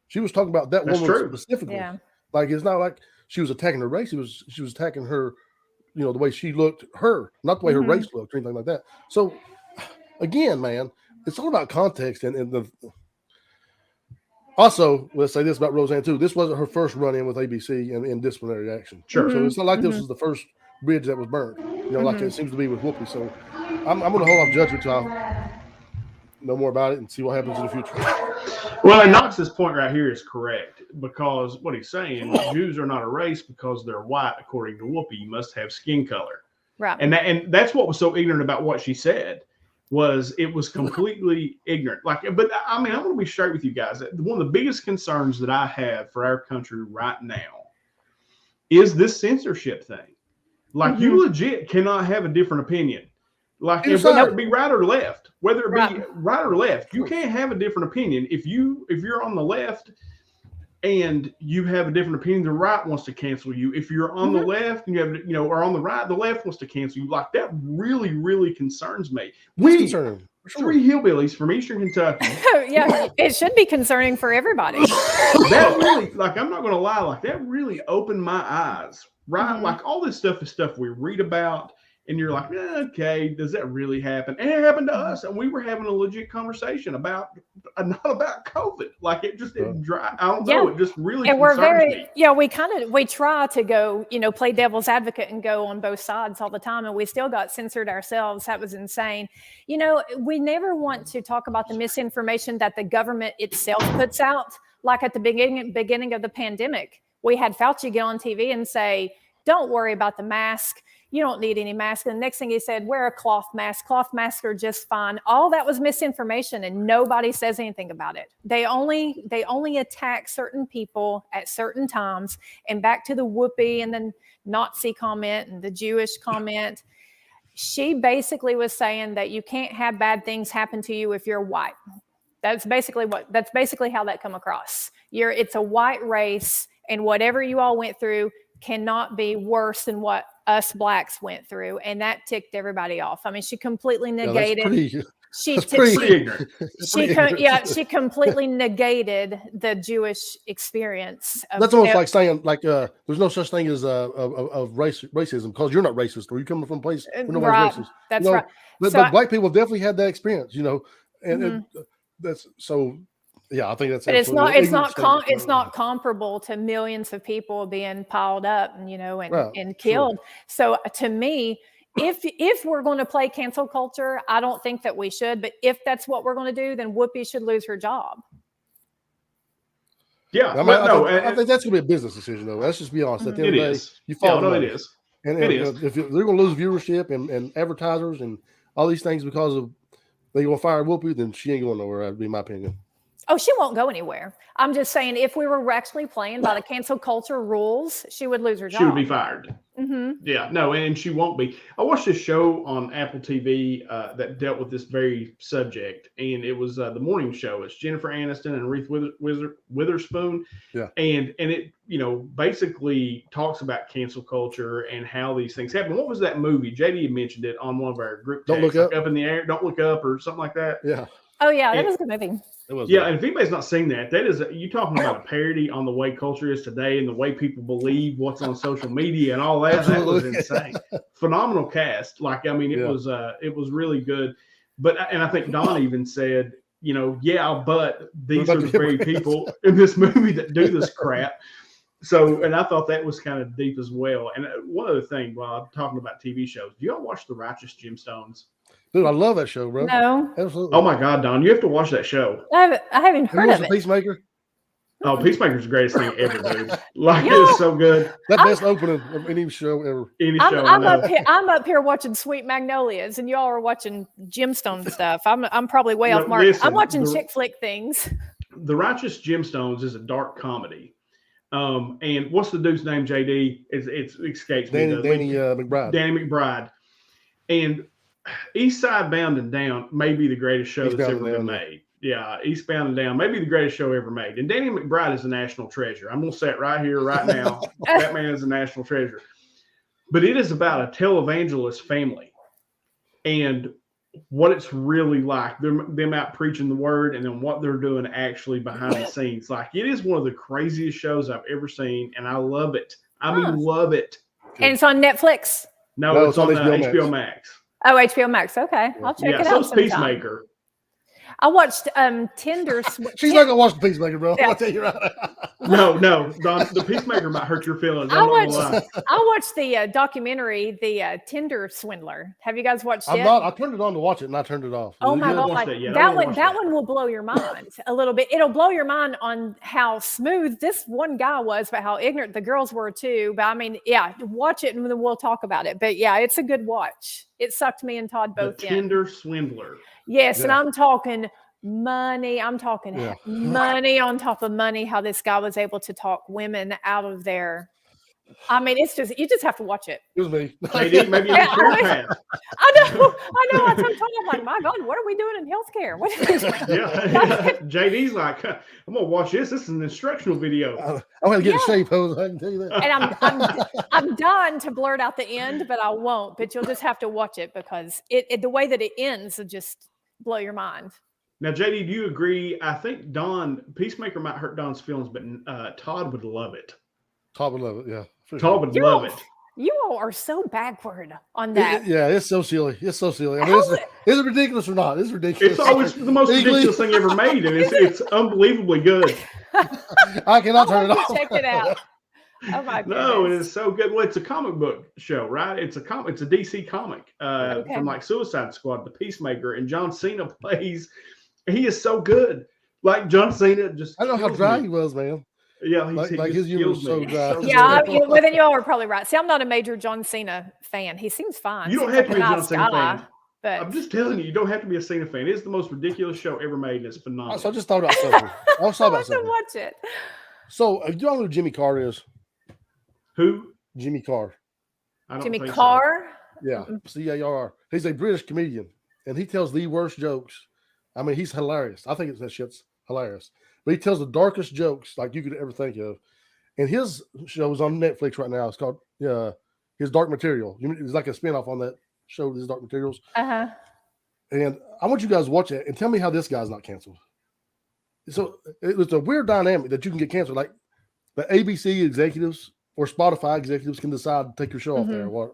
She was talking about that woman specifically. Yeah. Like, it's not like she was attacking her race. She was attacking her, the way she looked, not the way her race looked or anything like that. So, again, man, it's all about context and the. Also, let's say this about Roseanne too. This wasn't her first run-in with ABC in disciplinary action. Sure. So it's not like this was the first bridge that was burned. Like it seems to be with Whoopi. So I'm going to hold off judgment until I know more about it and see what happens in the future. Well, and Knox's point right here is correct, because what he's saying, Jews are not a race because they're white. According to Whoopi, you must have skin color. Right. And that's what was so ignorant about what she said. It was completely ignorant. But I mean, I want to be straight with you guys. One of the biggest concerns that I have for our country right now is this censorship thing. You legit cannot have a different opinion. Whether it be right or left, you can't have a different opinion. If you're on the left and you have a different opinion, the right wants to cancel you. If you're on the left and you have, or on the right, the left wants to cancel you. That really, really concerns me. Three hillbillies from Eastern Kentucky. Yeah, it should be concerning for everybody. That really, I'm not going to lie, that really opened my eyes, right? All this stuff is stuff we read about. And you're like, okay, does that really happen? And it happened to us. And we were having a legit conversation not about COVID. It just didn't dry. I don't know. It just really concerns me. We try to go, play devil's advocate and go on both sides all the time. And we still got censored ourselves. That was insane. We never want to talk about the misinformation that the government itself puts out. Like at the beginning of the pandemic, we had Fauci get on TV and say, don't worry about the mask. You don't need any mask. And the next thing he said, wear a cloth mask. Cloth masks are just fine. All that was misinformation, and nobody says anything about it. They only attack certain people at certain times. And back to the Whoopi and the Nazi comment and the Jewish comment, she basically was saying that you can't have bad things happen to you if you're white. That's basically how that come across. It's a white race, and whatever you all went through cannot be worse than what us blacks went through, and that ticked everybody off. I mean, she completely negated. She completely negated the Jewish experience. That's almost like saying there's no such thing as racism because you're not racist, or you come from a place where nobody's racist. That's right. But black people definitely had that experience, and that's so. Yeah, I think that's. But it's not comparable to millions of people being piled up, and killed. Sure. So to me, if we're going to play cancel culture, I don't think that we should. But if that's what we're going to do, then Whoopi should lose her job. Yeah, I think that's going to be a business decision, though. Let's just be honest. At the end of the day, you follow it is. And if they're going to lose viewership and advertisers and all these things because of they're going to fire Whoopi, then she ain't going nowhere. That'd be my opinion. Oh, she won't go anywhere. I'm just saying, if we were actually playing by the cancel culture rules, she would lose her job. She would be fired. Yeah, no, and she won't be. I watched this show on Apple TV that dealt with this very subject, and it was the morning show. It's Jennifer Aniston and Reese Witherspoon. Yeah, and it basically talks about cancel culture and how these things happen. What was that movie? JD mentioned it on one of our group texts. Don't Look Up. Up in the Air. Don't Look Up or something like that. Yeah. Oh yeah, that was a good movie. Yeah, and if anybody's not seen that is you talking about a parody on the way culture is today and the way people believe what's on social media and all that. Absolutely. That was insane. Phenomenal cast. Like, I mean, it was really good. But I think Don even said, but these are the very people in this movie that do this crap. So, and I thought that was kind of deep as well. And one other thing, while I'm talking about TV shows, do y'all watch The Righteous Gemstones? Dude, I love that show, bro. No. Absolutely. Oh my God, Don, you have to watch that show. I haven't heard of it. Peacemaker? Oh, Peacemaker's the greatest thing ever, dude. Like, it's so good. That best opening of any show ever. I'm up here watching Sweet Magnolias, and y'all are watching Gemstone stuff. I'm probably way off mark. I'm watching chick flick things. The Righteous Gemstones is a dark comedy. And what's the dude's name, JD? It escapes me. Danny McBride. Danny McBride. And Eastside Bound and Down may be the greatest show that's ever been made. Yeah, Eastbound and Down may be the greatest show ever made. And Danny McBride is a national treasure. I'm going to say it right here, right now. That man is a national treasure. But it is about a televangelist family and what it's really like. Them out preaching the word and then what they're doing actually behind the scenes. Like, it is one of the craziest shows I've ever seen, and I love it. I mean, love it. And it's on Netflix? No, it's on HBO Max. Oh, HBO Max. Okay. I'll check it out. So it's Peacemaker. I watched Tinder. She's not gonna watch the Peacemaker, bro. Yeah. I'll tell you right now. No, Don, the Peacemaker might hurt your feelings. I watched the documentary, the Tinder Swindler. Have you guys watched it? I turned it on to watch it, and I turned it off. Oh my God! That one will blow your mind a little bit. It'll blow your mind on how smooth this one guy was, but how ignorant the girls were too. But I mean, yeah, watch it, and then we'll talk about it. But yeah, it's a good watch. It sucked me and Todd both in. Tinder Swindler. Yes, and I'm talking money. I'm talking money on top of money, how this guy was able to talk women out of their. I mean, it's just, you just have to watch it. It was me. Maybe I know. I'm like, my God, what are we doing in healthcare? JD's like, I'm gonna watch this. This is an instructional video. I'm gonna get in shape, Jose. I can tell you that. And I'm dying to blurt out the end, but I won't. But you'll just have to watch it because the way that it ends will just blow your mind. Now, JD, do you agree? I think Peacemaker might hurt Don's feelings, but Todd would love it. Todd would love it, yeah. Todd would love it. You all are so backward on that. It's so silly. It's so silly. I mean, is it ridiculous or not? It's ridiculous. It's always the most ridiculous thing ever made, and it's unbelievably good. I cannot turn it off. Check it out. Oh my goodness. No, it is so good. Well, it's a comic book show, right? It's a DC comic from like Suicide Squad, The Peacemaker, and John Cena plays. He is so good. Like John Cena just. I don't know how dry he was, man. Yeah, his humor was so dry. Well, then y'all are probably right. See, I'm not a major John Cena fan. He seems fine. You don't have to be a John Cena fan. But I'm just telling you don't have to be a Cena fan. It's the most ridiculous show ever made, and it's phenomenal. So I just thought about something. I was talking about something. Watch it. So, do y'all know who Jimmy Carr is? Who? Jimmy Carr. Jimmy Carr? So. Yeah. C-A-R-R. He's a British comedian, and he tells the worst jokes. I mean, he's hilarious. I think that shit's hilarious. But he tells the darkest jokes like you could ever think of. And his show is on Netflix right now. It's called His Dark Material. It's like a spinoff on that show, His Dark Materials. Uh-huh. And I want you guys to watch it and tell me how this guy's not canceled. So it's a weird dynamic that you can get canceled. Like the ABC executives or Spotify executives can decide to take your show off there or what.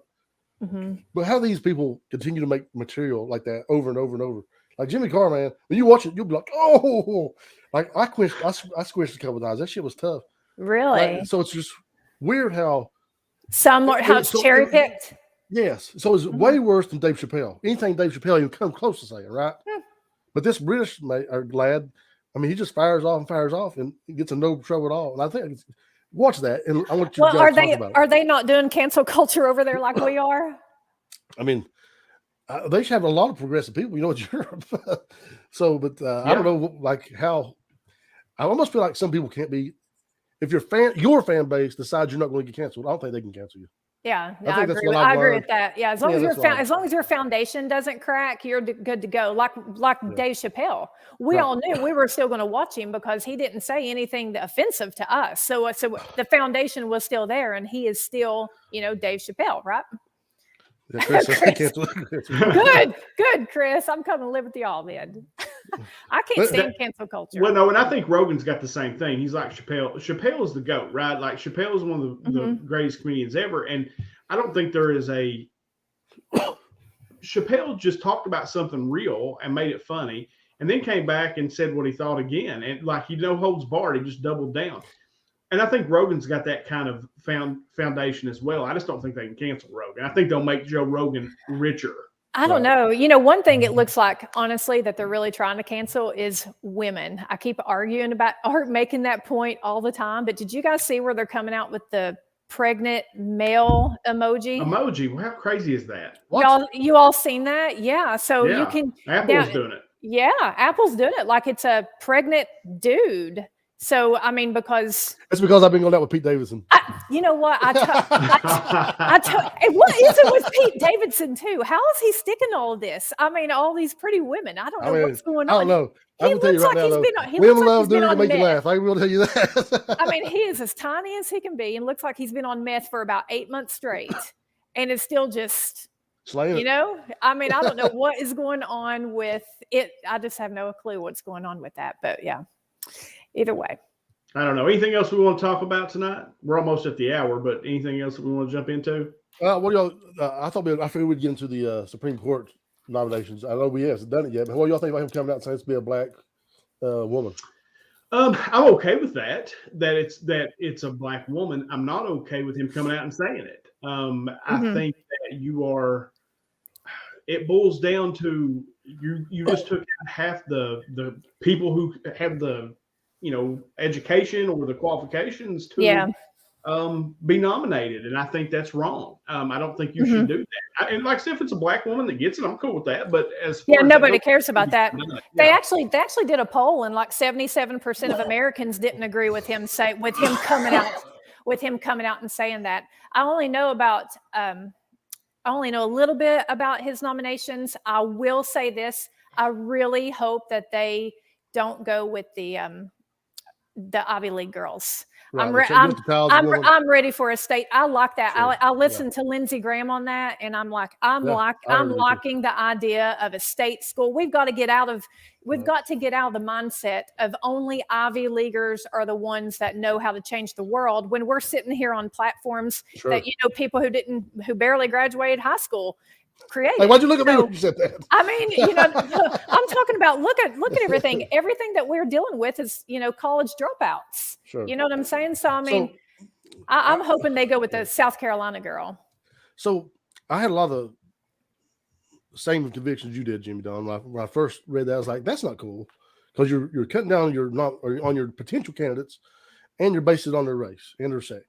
Mm-hmm. But how these people continue to make material like that over and over and over. Like Jimmy Carr, man, when you watch it, you'll be like, oh, like I squished a couple of times. That shit was tough. Really? So it's just weird how it's cherry picked. Yes. So it's way worse than Dave Chappelle. Anything Dave Chappelle even come close to saying, right? Yeah. But this British lad, I mean, he just fires off and he gets in no trouble at all. And I think watch that, and I want you to talk about it. Are they not doing cancel culture over there like we are? I mean, they have a lot of progressive people, in Europe. So, but I don't know, like how I almost feel like some people can't be. If your fan base decides you're not going to get canceled, I don't think they can cancel you. Yeah, I agree with that. Yeah, as long as your foundation doesn't crack, you're good to go. Like Dave Chappelle, we all knew we were still going to watch him because he didn't say anything offensive to us. So the foundation was still there, and he is still, Dave Chappelle, right? Yeah, Chris. Good, Chris. I'm coming to live with y'all, man. I can't stand cancel culture. Well, no, and I think Rogan's got the same thing. He's like Chappelle. Chappelle is the GOAT, right? Like Chappelle is one of the greatest comedians ever. And I don't think there is Chappelle just talked about something real and made it funny and then came back and said what he thought again. And like, holds barred, he just doubled down. And I think Rogan's got that kind of foundation as well. I just don't think they can cancel Rogan. I think they'll make Joe Rogan richer. I don't know. One thing it looks like, honestly, that they're really trying to cancel is women. I keep arguing about making that point all the time. But did you guys see where they're coming out with the pregnant male emoji? Well, how crazy is that? You all seen that? Yeah. So you can. Apple's doing it. Yeah, Apple's doing it like it's a pregnant dude. So, I mean, because I've been going out with Pete Davidson. You know what? What is it with Pete Davidson too? How is he sticking all of this? I mean, all these pretty women. I don't know what's going on. I don't know. I can tell you right now, women love doing it to make you laugh. I will tell you that. I mean, he is as tiny as he can be and looks like he's been on meth for about 8 months straight. And it's still just, slaying I mean, I don't know what is going on with it. I just have no clue what's going on with that. But yeah. Either way. I don't know. Anything else we want to talk about tonight? We're almost at the hour, but anything else that we want to jump into? What do y'all? I figured we'd get into the Supreme Court nominations. I know we haven't done it yet, but what do y'all think about him coming out and saying it's be a black woman? I'm okay with that. That it's a black woman. I'm not okay with him coming out and saying it. I think that you are. It boils down to you just took half the people who have the education or the qualifications to be nominated. And I think that's wrong. I don't think you should do that. And like I said, if it's a black woman that gets it, I'm cool with that. But nobody cares about that. They actually did a poll and like 77% of Americans didn't agree with him coming out and saying that. I only know a little bit about his nominations. I will say this. I really hope that they don't go with the Ivy League girls. Right. I'm ready for a state. I like that. Sure. I listened to Lindsey Graham on that, and I'm locking the idea of a state school. We've got to get out of the mindset of only Ivy Leaguers are the ones that know how to change the world. When we're sitting here on platforms that people who barely graduated high school created. Hey, why'd you look at me when you said that? I mean, I'm talking about look at everything. Everything that we're dealing with is college dropouts. Sure. You know what I'm saying? So I mean, I'm hoping they go with the South Carolina girl. So I had a lot of the same convictions you did, Jimmy Don. When I first read that, I was like, that's not cool because you're cutting down on your potential candidates, and you're basing it on their race and their sex.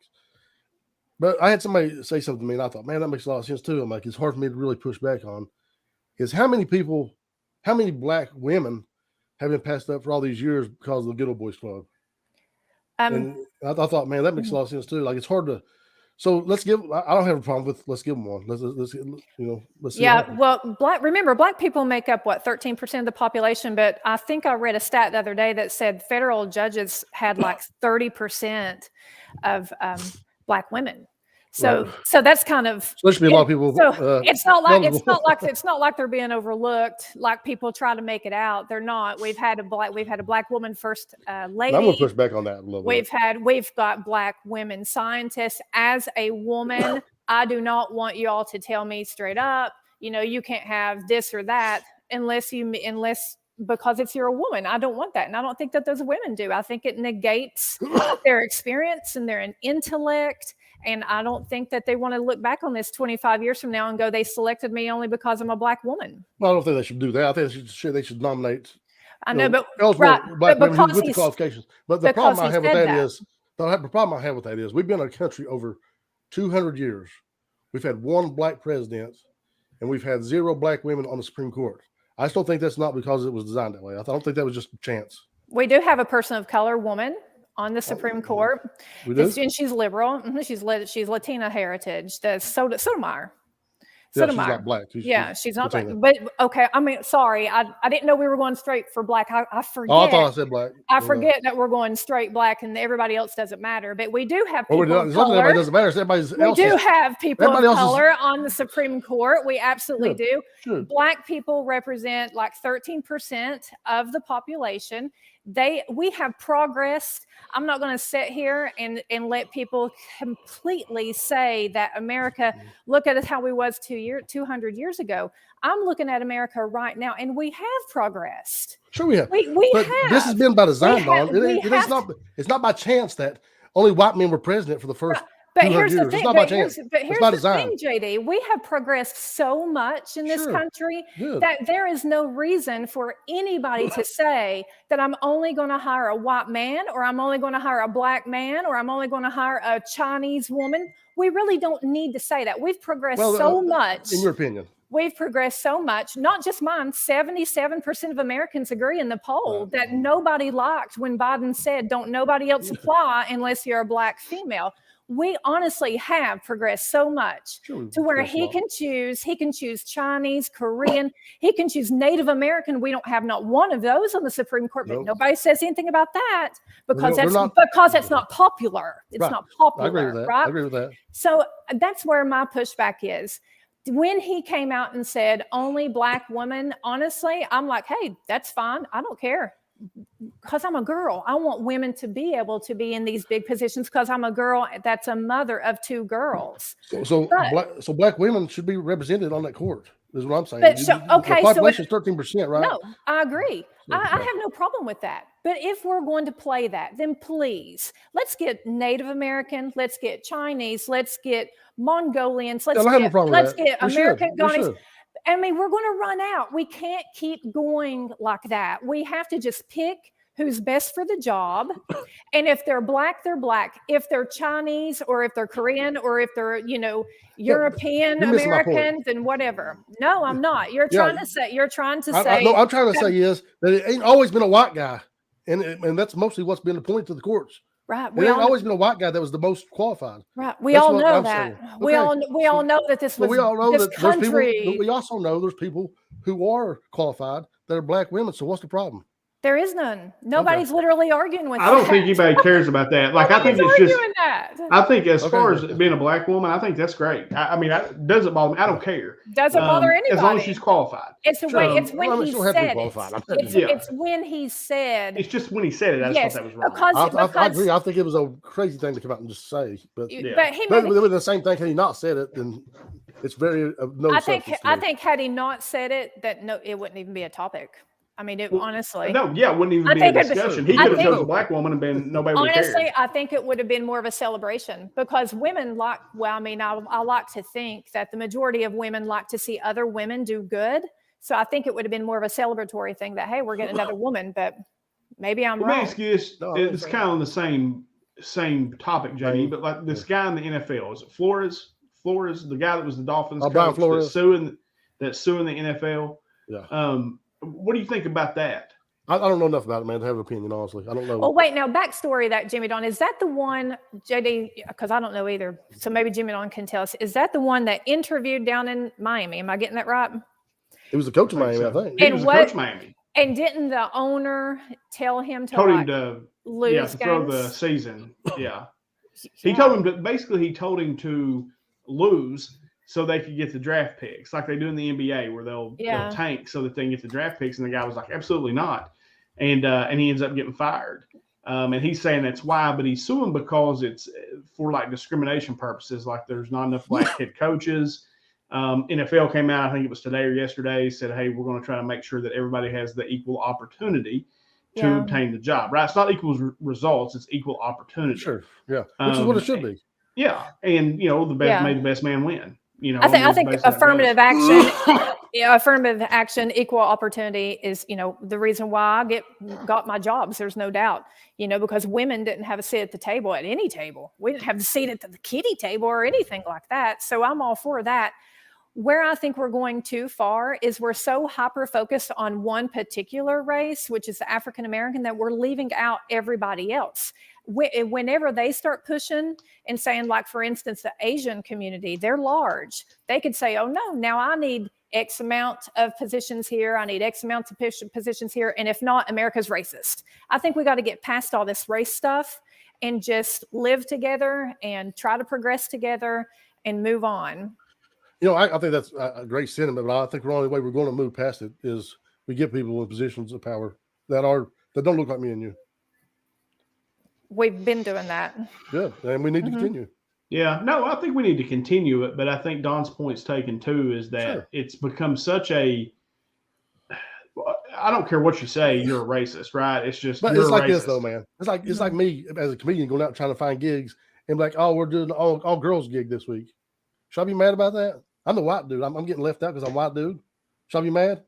But I had somebody say something to me, and I thought, man, that makes a lot of sense too. I'm like, it's hard for me to really push back on. Is how many black women have been passed up for all these years because of the Good Old Boys Club? And I thought, man, that makes a lot of sense too. Like, it's hard to. So let's give. I don't have a problem with. Let's give them one. Let's see. Yeah, well, black people make up 13% of the population, but I think I read a stat the other day that said federal judges had like 30% of black women. So that's kind of. So there should be a lot of people. So it's not like they're being overlooked. Like people try to make it out, they're not. We've had a black woman first lady. I'm gonna push back on that a little bit. We've got black women scientists. As a woman, I do not want you all to tell me straight up, you can't have this or that unless because you're a woman. I don't want that. And I don't think that those women do. I think it negates their experience and their intellect. And I don't think that they want to look back on this 25 years from now and go, they selected me only because I'm a black woman. Well, I don't think they should do that. I think they should nominate. I know, but black women with the qualifications. But the problem I have with that is we've been a country over 200 years. We've had one black president, and we've had 0 black women on the Supreme Court. I still think that's not because it was designed that way. I don't think that was just chance. We do have a person of color woman on the Supreme Court. We do? And she's liberal. She's Latina heritage. The Sotomayor. Yeah, she's not black. She's not black. Latina. But okay, I mean, sorry, I didn't know we were going straight for black. I forget. Oh, I thought I said black. I forget that we're going straight black, and everybody else doesn't matter. But we do have people of color. Everybody doesn't matter. We do have people of color on the Supreme Court. We absolutely do. Sure. Black people represent like 13% of the population. We have progressed. I'm not going to sit here and let people completely say that America, look at us how we was 200 years ago. I'm looking at America right now, and we have progressed. Sure we have. We but have. This has been by design, Don. It's not by chance that only white men were president for the first But here's the thing. It's not by chance. But here's the thing, JD. We have progressed so much in this country that there is no reason for anybody to say that I'm only going to hire a white man, or I'm only going to hire a black man, or I'm only going to hire a Chinese woman. We really don't need to say that. We've progressed so much. In your opinion. We've progressed so much, not just mine. 77% of Americans agree in the poll that nobody liked when Biden said, don't nobody else apply unless you're a black female. We honestly have progressed so much to where he can choose Chinese, Korean, he can choose Native American. We don't have not one of those on the Supreme Court, but nobody says anything about that because it's not popular. It's not popular. I agree with that. Right? I agree with that. So that's where my pushback is. When he came out and said only black women, honestly, I'm like, hey, that's fine. I don't care. Because I'm a girl. I want women to be able to be in these big positions because I'm a girl that's a mother of two girls. So black women should be represented on that court, is what I'm saying. The population is 13%, right? No, I agree. I have no problem with that. But if we're going to play that, then please, let's get Native American, let's get Chinese, let's get Mongolians, let's get American Ghanaians. I mean, we're going to run out. We can't keep going like that. We have to just pick who's best for the job. And if they're black, they're black. If they're Chinese, or if they're Korean, or if they're, European American, then whatever. No, I'm not. You're trying to say. No, I'm trying to say is that it ain't always been a white guy, and that's mostly what's been appointed to the courts. Right. It ain't always been a white guy that was the most qualified. Right. We all know that. We all know that this was. We all know that country. There's people, but we also know there's people who are qualified that are black women. So what's the problem? There is none. Nobody's literally arguing with that. I don't think anybody cares about that. Like, I think it's just, I think as far as being a black woman, I think that's great. I mean, it doesn't bother me. I don't care. Doesn't bother anybody. As long as she's qualified. It's when he said it. It's when he said. It's just when he said it. I just thought that was wrong. Because I agree. I think it was a crazy thing to come out and just say. But the same thing, had he not said it, then it's very no. I think had he not said it, it wouldn't even be a topic. I mean, honestly. No, it wouldn't even be a discussion. He could have chosen a black woman and been nobody would care. Honestly, I think it would have been more of a celebration because women I like to think that the majority of women like to see other women do good. So I think it would have been more of a celebratory thing that, hey, we're getting another woman, but maybe I'm wrong. Let me ask you this. It's kind of on the same topic, Jamie, but like this guy in the NFL, is it Flores? Flores, the guy that was the Dolphins coach that's suing the NFL. Yeah. What do you think about that? I don't know enough about it, man, to have an opinion, honestly. I don't know. Oh, wait, now backstory that Jimmy Don, is that the one, JD, because I don't know either, so maybe Jimmy Don can tell us, is that the one that interviewed down in Miami? Am I getting that right? He was the coach of Miami, I think. He was the coach of Miami. And didn't the owner tell him to lose to throw the season? Yeah. He told him to lose so they could get the draft picks, like they do in the NBA, where they'll tank so that they can get the draft picks. And the guy was like, absolutely not. And he ends up getting fired. And he's saying that's why, but he's suing because it's for like discrimination purposes. Like there's not enough black head coaches. NFL came out, I think it was today or yesterday, said, hey, we're going to try to make sure that everybody has the equal opportunity to obtain the job, right? It's not equal results, it's equal opportunity. Sure. Yeah. Which is what it should be. Yeah. And the best made the best man win. I think affirmative action, equal opportunity is, the reason why I got my jobs. There's no doubt, because women didn't have a seat at the table at any table. We didn't have the seat at the kiddie table or anything like that. So I'm all for that. Where I think we're going too far is we're so hyper focused on one particular race, which is the African American, that we're leaving out everybody else. Whenever they start pushing and saying, like, for instance, the Asian community, they're large. They could say, oh no, now I need X amount of positions here. I need X amounts of positions here. And if not, America's racist. I think we got to get past all this race stuff and just live together and try to progress together and move on. I think that's a great sentiment, but I think the only way we're going to move past it is we get people in positions of power that don't look like me and you. We've been doing that. Good. And we need to continue. Yeah, no, I think we need to continue it, but I think Don's point's taken too is that it's become such a, I don't care what you say, you're a racist, right? It's just, but it's like this though, man. It's like me as a comedian going out trying to find gigs and like, oh, we're doing all girls gig this week. Should I be mad about that? I'm the white dude. I'm getting left out because I'm white dude. Should I be mad?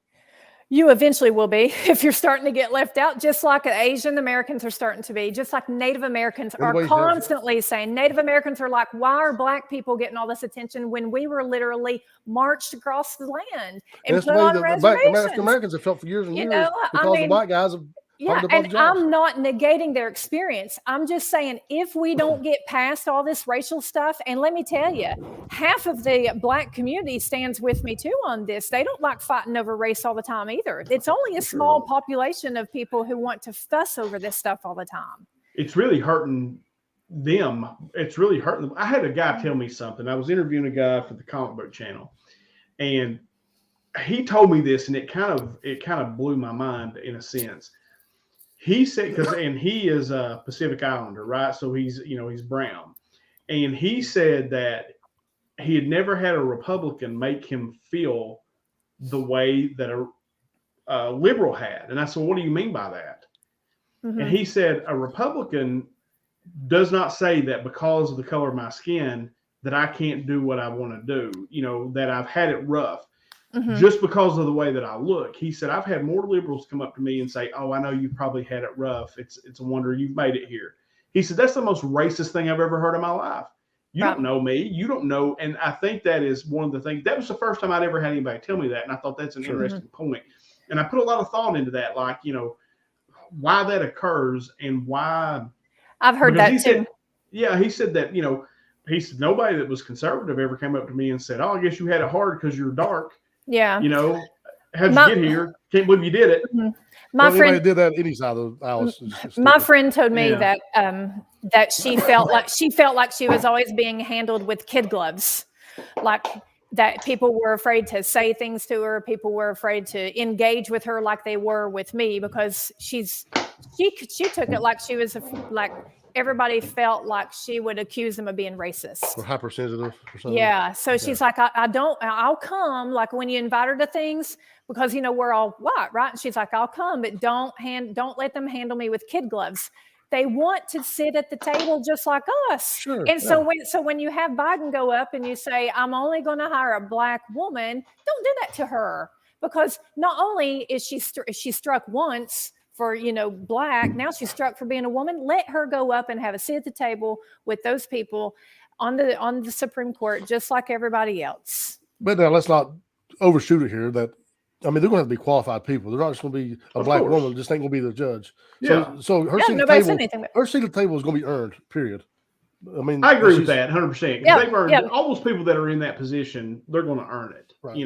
You eventually will be if you're starting to get left out, just like Asian Americans are starting to be, just like Native Americans are constantly saying. Native Americans are like, why are Black people getting all this attention when we were literally marched across the land and put on reservations? Americans have felt for years and years because the white guys have. Yeah, and I'm not negating their experience. I'm just saying if we don't get past all this racial stuff, and let me tell you, half of the Black community stands with me too on this. They don't like fighting over race all the time either. It's only a small population of people who want to fuss over this stuff all the time. It's really hurting them. It's really hurting them. I had a guy tell me something. I was interviewing a guy for the comic book channel, and he told me this, and it kind of blew my mind in a sense. He said, and he is a Pacific Islander, right? So he's brown. And he said that he had never had a Republican make him feel the way that a liberal had. And I said, what do you mean by that? Mm-hmm. And he said, a Republican does not say that because of the color of my skin that I can't do what I want to do, that I've had it rough. Mm-hmm. Just because of the way that I look. He said, I've had more liberals come up to me and say, oh, I know you probably had it rough. It's a wonder you've made it here. He said, that's the most racist thing I've ever heard in my life. You don't know me. You don't know. And I think that is one of the things. That was the first time I'd ever had anybody tell me that. And I thought that's an interesting point. And I put a lot of thought into that, like, why that occurs and why. I've heard that too. He said that, he said, nobody that was conservative ever came up to me and said, oh, I guess you had it hard because you're dark. Yeah. How'd you get here? Can't believe you did it. Mm-hmm. My friend did that any side of the house. My friend told me that she felt like she was always being handled with kid gloves. Like that people were afraid to say things to her. People were afraid to engage with her like they were with me because she took it like she was like everybody felt like she would accuse them of being racist or hypersensitive or something. Yeah. So she's like, I'll come, like when you invite her to things because, we're all white, right? And she's like, I'll come, but don't let them handle me with kid gloves. They want to sit at the table just like us. Sure, and so when you have Biden go up and you say, I'm only going to hire a Black woman, don't do that to her because not only is she struck once for, Black, now she's struck for being a woman. Let her go up and have a seat at the table with those people on the Supreme Court, just like everybody else. But now let's not overshoot it here. They're going to have to be qualified people. They're not just going to be a Black woman. Just ain't going to be the judge. Yeah. So her seat at the table is going to be earned. Period. I agree with that 100%. They've earned all those people that are in that position. They're going to earn it. Right.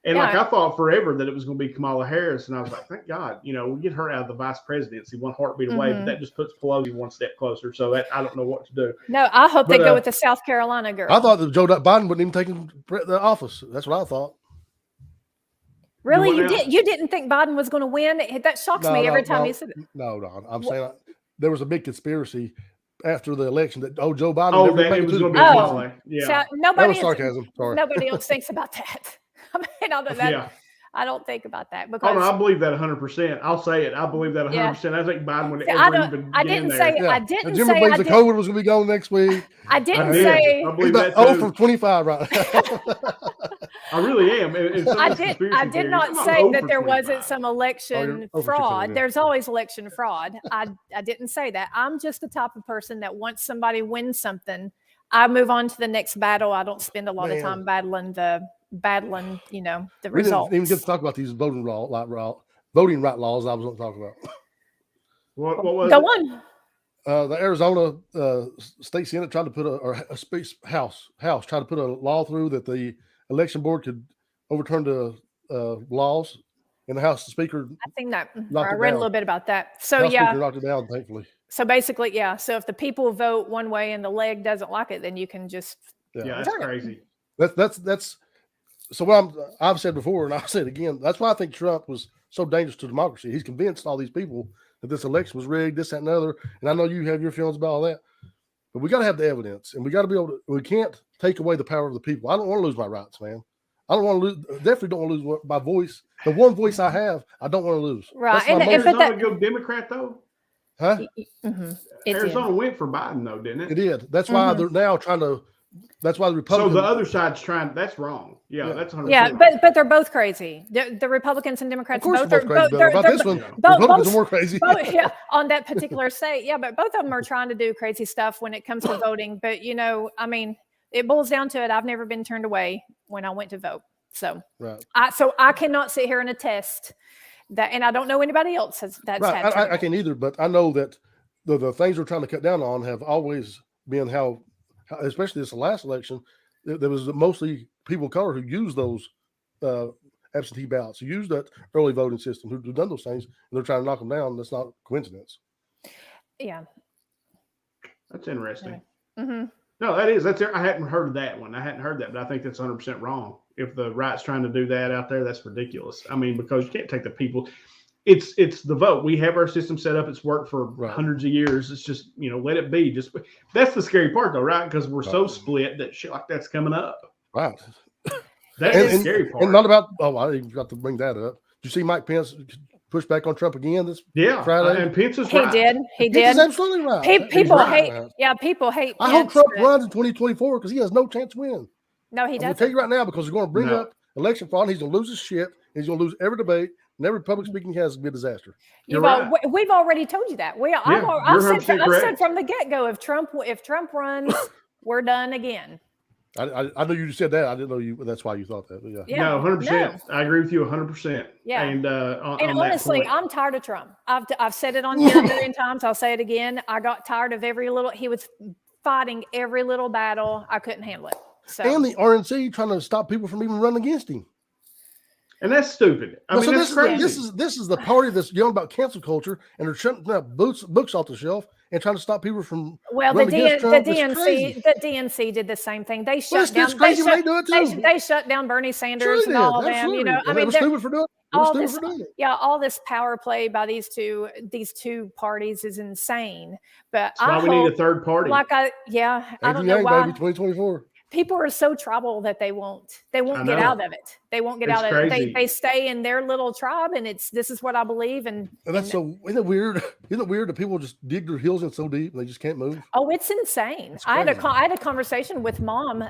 And I thought forever that it was going to be Kamala Harris, and I was like, thank God, we get her out of the vice presidency one heartbeat away, but that just puts Pelosi one step closer. So that I don't know what to do. No, I hope they go with the South Carolina girl. I thought that Joe Biden wouldn't even take the office. That's what I thought. Really, you didn't think Biden was going to win? That shocks me every time he said it. No, I'm saying there was a big conspiracy after the election that Joe Biden. That it was going to be Kamala. Yeah, so that was sarcasm. Sorry, nobody else thinks about that. I don't think about that because I believe that 100%. I'll say it. I believe that 100%. I think Biden would ever even get in there. I didn't Jimmy say believes the COVID was going to be gone next week. I didn't say. I believe that too. From 25 right I really am. I did not say that there wasn't some election fraud. There's always election fraud. I didn't say that. I'm just the type of person that once somebody wins something, I move on to the next battle. I don't spend a lot of time battling the results. We didn't even get to talk about these voting right laws I was going to talk about. What was Go it? on. The Arizona state senate tried to put a space house tried to put a law through that the election board could overturn the laws, and the House Speaker. I think that I read a little bit about that. So House Speaker knocked it down, thankfully. So basically, yeah. So if the people vote one way and the leg doesn't like it, then you can just that's crazy. That's so what I've said before, and I'll say it again. That's why I think Trump was so dangerous to democracy. He's convinced all these people that this election was rigged, this, that, and the other. And I know you have your feelings about all that, but we got to have the evidence, and we got to be able to. We can't take away the power of the people. I don't want to lose my rights, man. I don't want to lose. Definitely don't want to lose my voice. The one voice I have, I don't want to lose. Right. And Arizona go Democrat though? Huh? Arizona went for Biden though, didn't it? It did. That's why they're now trying to. That's why the Republicans. So the other side's trying. That's wrong. Yeah, that's 100%. Yeah, but they're both crazy. The Republicans and Democrats both are crazy. About this one, Republicans are more crazy. On that particular state, yeah, but both of them are trying to do crazy stuff when it comes to voting. But I mean, it boils down to it. I've never been turned away when I went to vote. So, I cannot sit here and attest that, and I don't know anybody else that's had. I can't either, but I know that the things we're trying to cut down on have always been how especially this last election, there was mostly people of color who used those absentee ballots, who used that early voting system, who've done those things, and they're trying to knock them down. That's not a coincidence. Yeah, that's interesting. Yeah. Mm-hmm. No, that's. I hadn't heard that one. I hadn't heard that, but I think that's 100% wrong. If the right's trying to do that out there, that's ridiculous. I mean, because you can't take the people. It's the vote. We have our system set up. It's worked for hundreds of years. It's just, let it be. Just that's the scary part, though, right? Because we're so split that shit like that's coming up. Right. That's the scary part. And not about. Oh, I even got to bring that up. Did you see Mike Pence push back on Trump again this Friday? And Pence is right. He did. He's absolutely right. People hate. Yeah, people hate. I hope Trump runs in 2024 because he has no chance to win. No, he doesn't. I'm going to tell you right now because he's going to bring up election fraud. He's going to lose his shit. He's going to lose every debate. And every public speaking he has to be a disaster. We've already told you that. I've said from the get-go, if Trump runs, we're done again. I know you said that. I didn't know you. That's why you thought that. But yeah. No, 100%. No. I agree with you 100%. Yeah. And honestly, I'm tired of Trump. I've said it on here a million times. I'll say it again. I got tired of he was fighting every little battle. I couldn't handle it. So. And the RNC trying to stop people from even running against him. And that's stupid. I mean, that's crazy. This is the party that's yelling about cancel culture, and they're shutting books off the shelf and trying to stop people from. Well, the DNC did the same thing. They shut down. They shut down Bernie Sanders and all of them. I mean, stupid for doing it. Yeah, all this power play by these two parties is insane. But that's why we need a third party. I don't know why. 2024. People are so tribal that they won't get out of it. They won't get out of it. They stay in their little tribe, and this is what I believe. And that's isn't it weird? Isn't it weird that people just dig their heels in so deep and they just can't move? Oh, it's insane. I had a conversation with Mom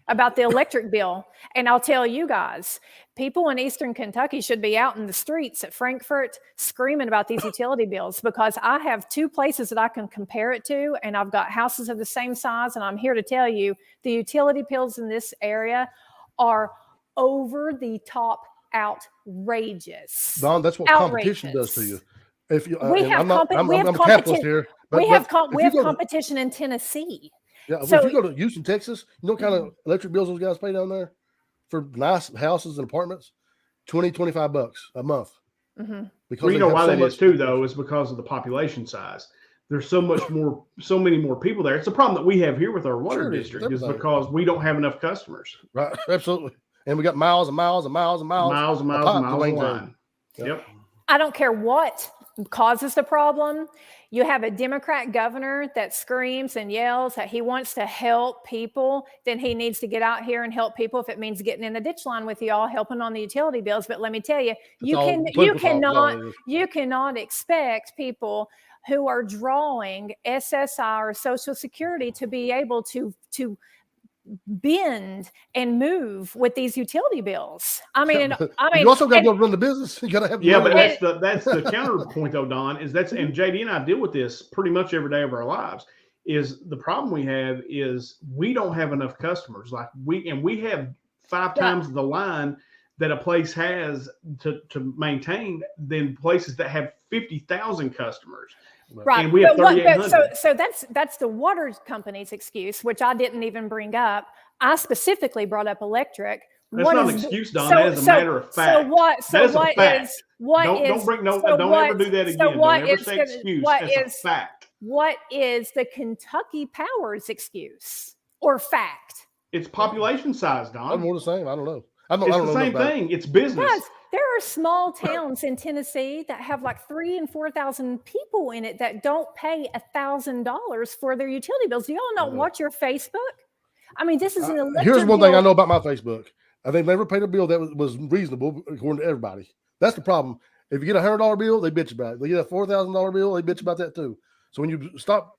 about the electric bill, and I'll tell you guys, people in Eastern Kentucky should be out in the streets at Frankfort screaming about these utility bills, because I have two places that I can compare it to, and I've got houses of the same size, and I'm here to tell you the utility bills in this area are over the top outrageous. Don, that's what competition does to you. If you, we have competition here. We have competition in Tennessee. Yeah, so, if you go to Houston, Texas, you know what kind of electric bills those guys pay down there for nice houses and apartments? $20-$25 a month. Mm-hmm. Because you know why that is too, though, is because of the population size. There's so many more people there. It's a problem that we have here with our water district is because we don't have enough customers. Right, absolutely. And we got miles and miles and miles and miles. Miles of line. Yep. I don't care what causes the problem. You have a Democrat governor that screams and yells that he wants to help people, then he needs to get out here and help people if it means getting in the ditch line with y'all, helping on the utility bills. But let me tell you, you cannot expect people who are drawing SSI or Social Security to be able to bend and move with these utility bills. I mean, you also got to be able to run the business. You got to have. Yeah, but that's the counterpoint, though, Don. And JD and I deal with this pretty much every day of our lives. is the problem we have is we don't have enough customers. Like we have 5 times the line that a place has to maintain than places that have 50,000 customers. Right. And we have 3,800. So that's the water company's excuse, which I didn't even bring up. I specifically brought up electric. That's not an excuse, Don. That is a matter of fact. That is a fact. Don't ever do that again. Don't ever say excuse. That's a fact. What is the Kentucky Power's excuse or fact? It's population size, Don. I'm more the same. I don't know. It's the same thing. It's business. Yes, there are small towns in Tennessee that have like 3,000 and 4,000 people in it that don't pay $1,000 for their utility bills. Do y'all not watch your Facebook? I mean, this is an electric Here's one bill. thing I know about my Facebook. They've never paid a bill that was reasonable according to everybody. That's the problem. If you get $100 bill, they bitch about it. They get a $4,000 bill, they bitch about that too. So when you stop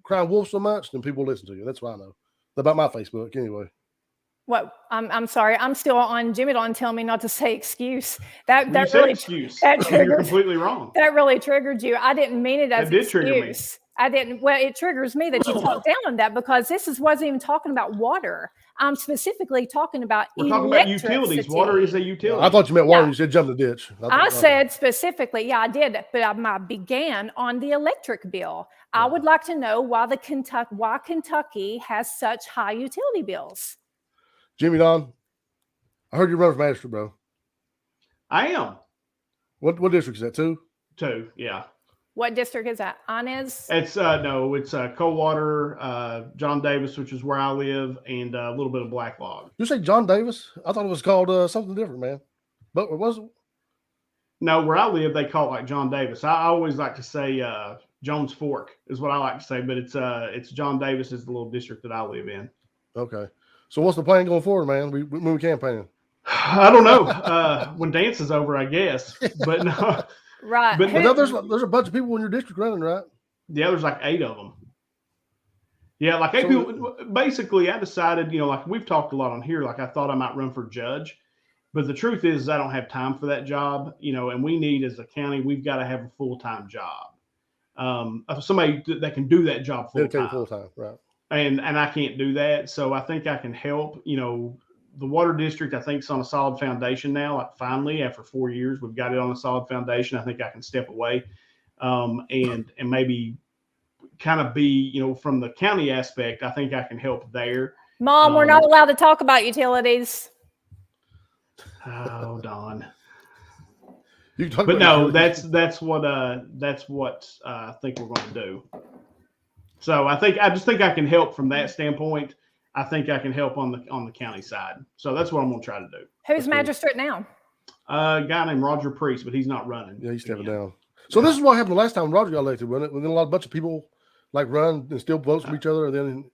crying wolf so much, then people listen to you. That's what I know about my Facebook anyway. What? I'm sorry. I'm still on Jimmy Don telling me not to say excuse. That really excuse. You're completely wrong. That really triggered you. I didn't mean it as an excuse. Trigger me. I didn't. Well, it triggers me that you talk down on that because wasn't even talking about water. I'm specifically talking about We're talking about utilities. Water is a utility. I thought you meant water. You said jump the ditch. I said specifically, I did, but I began on the electric bill. I would like to know why Kentucky has such high utility bills. Jimmy Don, I heard you run for magistrate, bro. I am. What district is that? 2? 2, yeah. What district is that? Inez? It's Coldwater, John Davis, which is where I live, and a little bit of Black Log. You say John Davis? I thought it was called something different, man. But it wasn't. No, where I live, they call it like John Davis. I always like to say Jones Fork is what I like to say, but it's John Davis is the little district that I live in. Okay. So what's the plan going forward, man? We campaigning. I don't know. When dance is over, I guess. But no. Right. But no, there's a bunch of people in your district running, right? Yeah, there's like 8 of them. Yeah, like 8 people. Basically, I decided, like we've talked a lot on here, like I thought I might run for judge. But the truth is I don't have time for that job, and we need, as a county, we've got to have a full-time job. Somebody that can do that job full-time. Full-time, right. And I can't do that. So I think I can help. The water district, I think, is on a solid foundation now. Like finally, after 4 years, we've got it on a solid foundation. I think I can step away and maybe kind of be, from the county aspect, I think I can help there. Mom, we're not allowed to talk about utilities. Oh, Don. But no, that's what I think we're going to do. So I just think I can help from that standpoint. I think I can help on the county side. So that's what I'm going to try to do. Who's magistrate now? A guy named Roger Priest, but he's not running. Yeah, he's stepping down. So this is what happened the last time Roger got elected, wasn't it? And then a bunch of people like run and still vote for each other. And then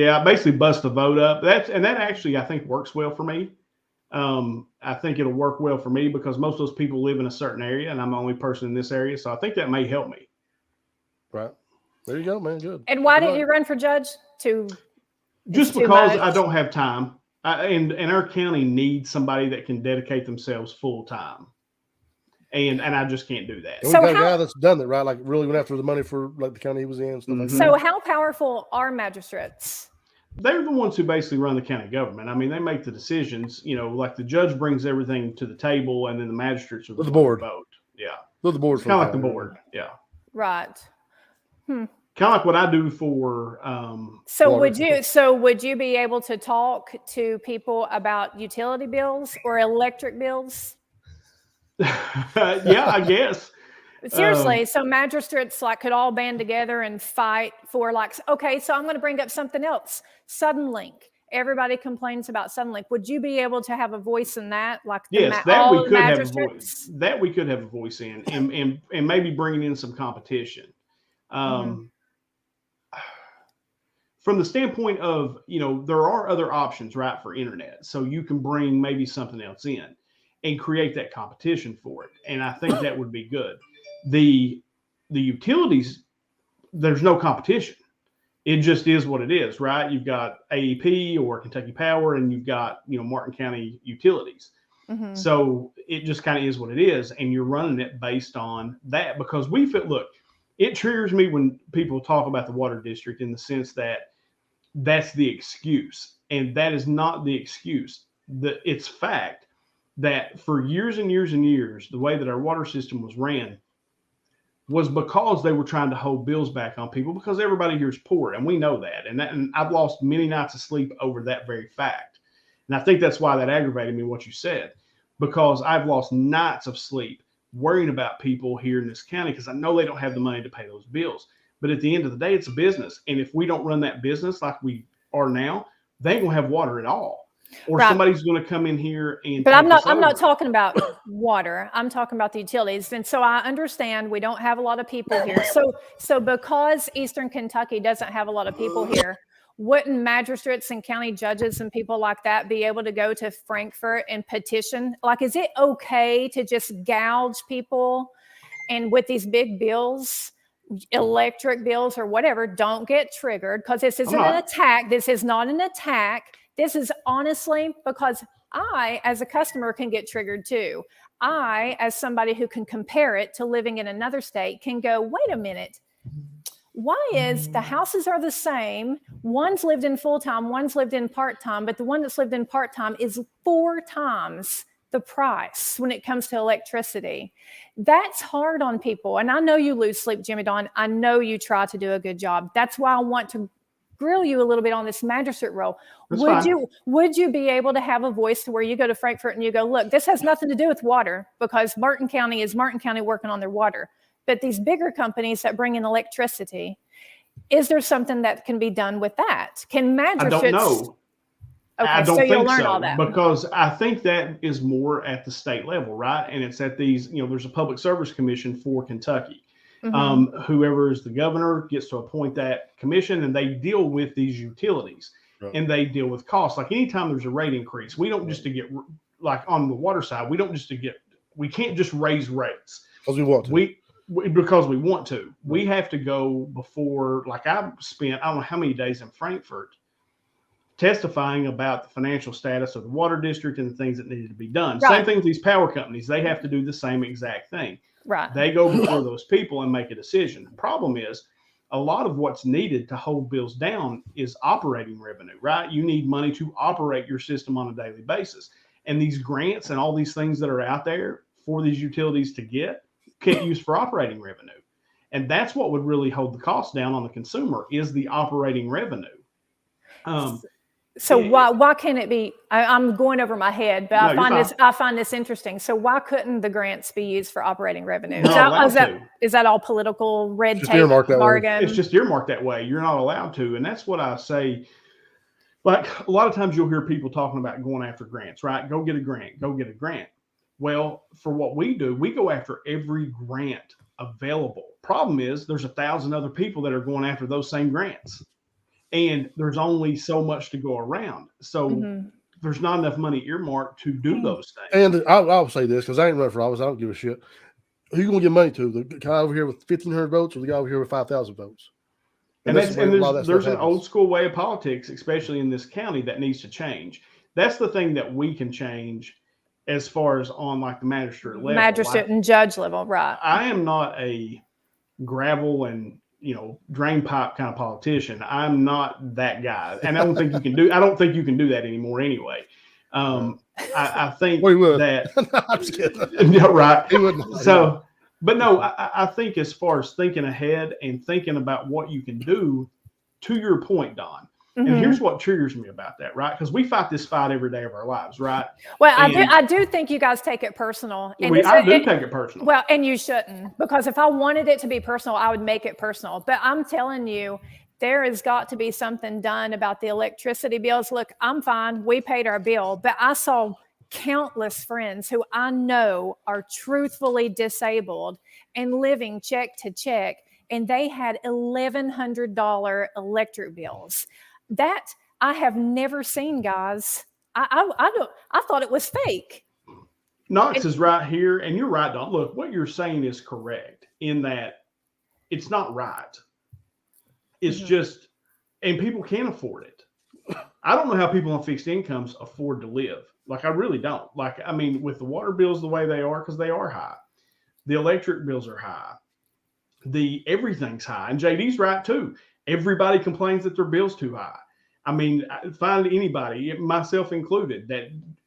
I basically bust the vote up. That actually I think works well for me. I think it'll work well for me because most of those people live in a certain area, and I'm the only person in this area. So I think that may help me. Right. There you go, man. Good. And why didn't you run for judge? Just because I don't have time. And our county needs somebody that can dedicate themselves full time. And I just can't do that. And we've got a guy that's done that, right? Like really went after the money for like the county he was in. Stuff like that. So how powerful are magistrates? They're the ones who basically run the county government. I mean, they make the decisions, like the judge brings everything to the table and then the magistrates are the board vote. Yeah. They're the board. It's kind of like the board. Yeah. Right. Kind of like what I do for. So would you be able to talk to people about utility bills or electric bills? Yeah, I guess. Seriously, so magistrates could all band together and fight for okay, so I'm going to bring up something else. Suddenlink. Everybody complains about Suddenlink. Would you be able to have a voice in that? Yes, that we could have a voice. That we could have a voice in, and maybe bringing in some competition. From the standpoint of, there are other options, right, for internet. So you can bring maybe something else in and create that competition for it. And I think that would be good. The utilities, there's no competition. It just is what it is, right? You've got AEP or Kentucky Power, and you've got, Martin County Utilities. So it just kind of is what it is. And you're running it based on that because we feel, look, it triggers me when people talk about the water district in the sense that that's the excuse, and that is not the excuse. It's fact that for years and years and years, the way that our water system was ran was because they were trying to hold bills back on people, because everybody here is poor, and we know that. And I've lost many nights of sleep over that very fact. And I think that's why that aggravated me, what you said, because I've lost nights of sleep worrying about people here in this county because I know they don't have the money to pay those bills. But at the end of the day, it's a business. And if we don't run that business like we are now, they ain't going to have water at all. Or somebody's going to come in here and. But I'm not talking about water. I'm talking about the utilities. And so I understand we don't have a lot of people here. So because Eastern Kentucky doesn't have a lot of people here, wouldn't magistrates and county judges and people like that be able to go to Frankfort and petition? Like, is it okay to just gouge people and with these big bills, electric bills or whatever, don't get triggered? Because this isn't an attack. This is not an attack. This is honestly because I, as a customer, can get triggered too. I, as somebody who can compare it to living in another state, can go, wait a minute. Why is the houses are the same? One's lived in full-time, one's lived in part-time, but the one that's lived in part-time is 4 times the price when it comes to electricity. That's hard on people. And I know you lose sleep, Jimmy Don. I know you try to do a good job. That's why I want to grill you a little bit on this magistrate role. Would you be able to have a voice to where you go to Frankfort and you go, look, this has nothing to do with water because Martin County is Martin County working on their water. But these bigger companies that bring in electricity, is there something that can be done with that? Can magistrates? I don't know. Okay, I don't so you'll think learn so, all that. because I think that is more at the state level, right? And it's at these, there's a public service commission for Kentucky. Mm-hmm. Whoever is the governor gets to appoint that commission, and they deal with these utilities, and they deal with costs. Like anytime there's a rate increase, we don't just to get, like on the water side, we can't just raise rates. Because we want to. Because we want to. We have to go before, like I've spent, I don't know how many days in Frankfort testifying about the financial status of the water district and the things that needed to be done. Right. Same thing with these power companies. They have to do the same exact thing. Right. They go before those people and make a decision. The problem is a lot of what's needed to hold bills down is operating revenue, right? You need money to operate your system on a daily basis. And these grants and all these things that are out there for these utilities to get can't use for operating revenue. And that's what would really hold the cost down on the consumer is the operating revenue. So why can't it be? I'm going over my head, but I find this interesting. So why couldn't the grants be used for operating revenue? Is that all political red tape bargain? It's just earmarked that way. You're not allowed to, and that's what I say. Like a lot of times, you'll hear people talking about going after grants, right? Go get a grant. Go get a grant. Well, for what we do, we go after every grant available. Problem is, there's 1,000 other people that are going after those same grants. And there's only so much to go around. So there's not enough money earmarked to do those things. And I'll say this, because I ain't running for office. I don't give a shit. Who you going to give money to? The guy over here with 1,500 votes or the guy over here with 5,000 votes? And there's an old school way of politics, especially in this county, that needs to change. That's the thing that we can change as far as on like the magistrate level. Magistrate and judge level, right. I am not a gravel and drain pipe kind of politician. I'm not that guy, and I don't think you can do that anymore anyway. I think that I'm just kidding. Yeah, right. So, but no, I think as far as thinking ahead and thinking about what you can do, to your point, Don. And here's what triggers me about that, right? Because we fight this fight every day of our lives, right? Well, I do think you guys take it personal. And I do take it personal. Well, and you shouldn't, because if I wanted it to be personal, I would make it personal. But I'm telling you, there has got to be something done about the electricity bills. Look, I'm fine. We paid our bill. But I saw countless friends who I know are truthfully disabled and living check to check, and they had $1,100 electric bills. That I have never seen, guys. I thought it was fake. Knox is right here, and you're right, Don. Look, what you're saying is correct in that it's not right. It's just, and people can't afford it. I don't know how people on fixed incomes afford to live. Like, I really don't. Like, I mean, with the water bills the way they are, because they are high. The electric bills are high. everything's high. And JD's right too. Everybody complains that their bill's too high. I mean, find anybody, myself included,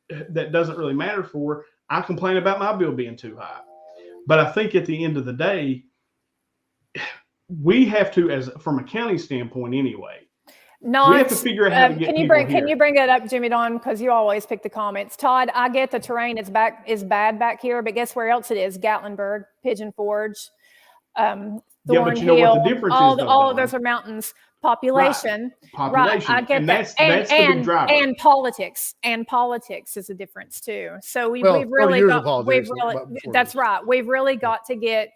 that doesn't really matter for. I complain about my bill being too high. But I think at the end of the day, we have to, as from a county standpoint anyway, we have to figure out how to get can you bring it up, Jimmy Don, because you always pick the comments. Todd, I get the terrain is bad back here, but guess where else it is? Gatlinburg, Pigeon Forge, Thorn but you know Hill, what the difference all is, of those are mountains. Population. Right. I get and that. That's the big driver. And politics is a difference too. So we've really that's right. We've really got to get,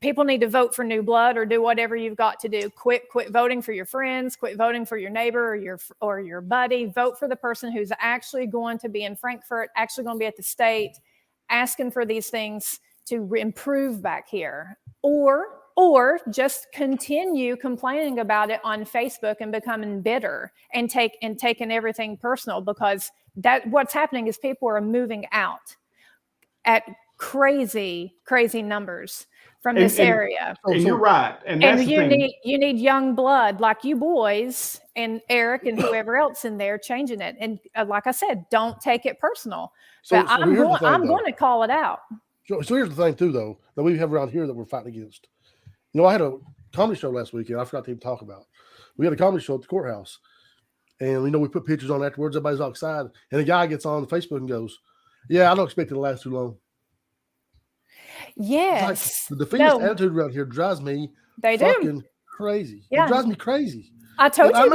people need to vote for new blood or do whatever you've got to do. Quit voting for your friends, quit voting for your neighbor or your buddy. Vote for the person who's actually going to be in Frankfurt, actually going to be at the state, asking for these things to improve back here. Or just continue complaining about it on Facebook and becoming bitter and taking everything personal, because what's happening is people are moving out at crazy numbers from this area. And you're right. And that's you need young blood like you boys and Eric and whoever else in there changing it. And like I said, don't take it personal. But I'm going to call it out. So here's the thing too, though, that we have around here that we're fighting against. You know, I had a comedy show last weekend. I forgot to even talk about. We had a comedy show at the courthouse, and we put pictures on afterwards. Everybody's all excited, and a guy gets on Facebook and goes, "Yeah, I don't expect it to last too long." Yes, the defeatist attitude around here drives me fucking crazy. Yeah. It drives me crazy. I told you. I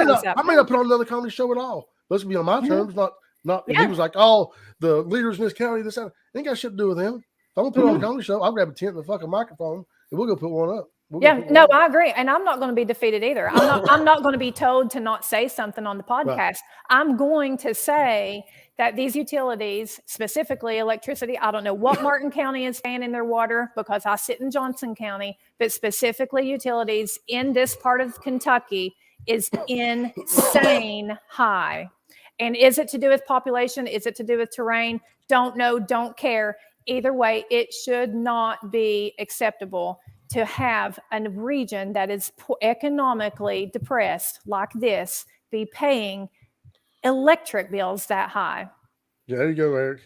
may not put on another comedy show at all. But it's gonna be on my terms, not. Yeah. He was like, "Oh, the leaders in this county, this ain't got shit to do with him." If I'm gonna put on a comedy show, I'll grab a tent and a fucking microphone, and we'll go put one up. I agree. And I'm not going to be defeated either. I'm not going to be told to not say something on the podcast. Right. I'm going to say that these utilities, specifically electricity, I don't know what Martin County is paying in their water because I sit in Johnson County, but specifically utilities in this part of Kentucky is insane high. And is it to do with population? Is it to do with terrain? Don't know, don't care. Either way, it should not be acceptable to have a region that is economically depressed like this be paying electric bills that high. Yeah, there you go, Eric.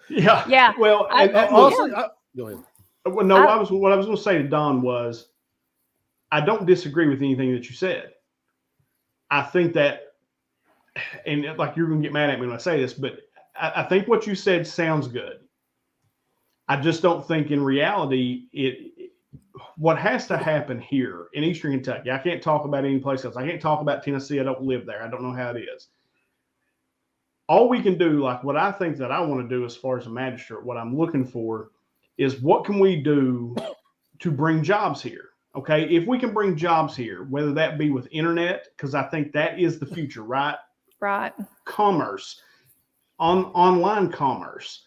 Yeah. Well, honestly, go ahead. Well, no, what I was going to say to Don was, I don't disagree with anything that you said. I think that, and like you're going to get mad at me when I say this, but I think what you said sounds good. I just don't think in reality what has to happen here in Eastern Kentucky, I can't talk about any place else. I can't talk about Tennessee. I don't live there. I don't know how it is. All we can do, like what I think that I want to do as far as a magistrate, what I'm looking for is what can we do to bring jobs here? Okay. If we can bring jobs here, whether that be with internet, because I think that is the future, right? Right. Commerce, online commerce.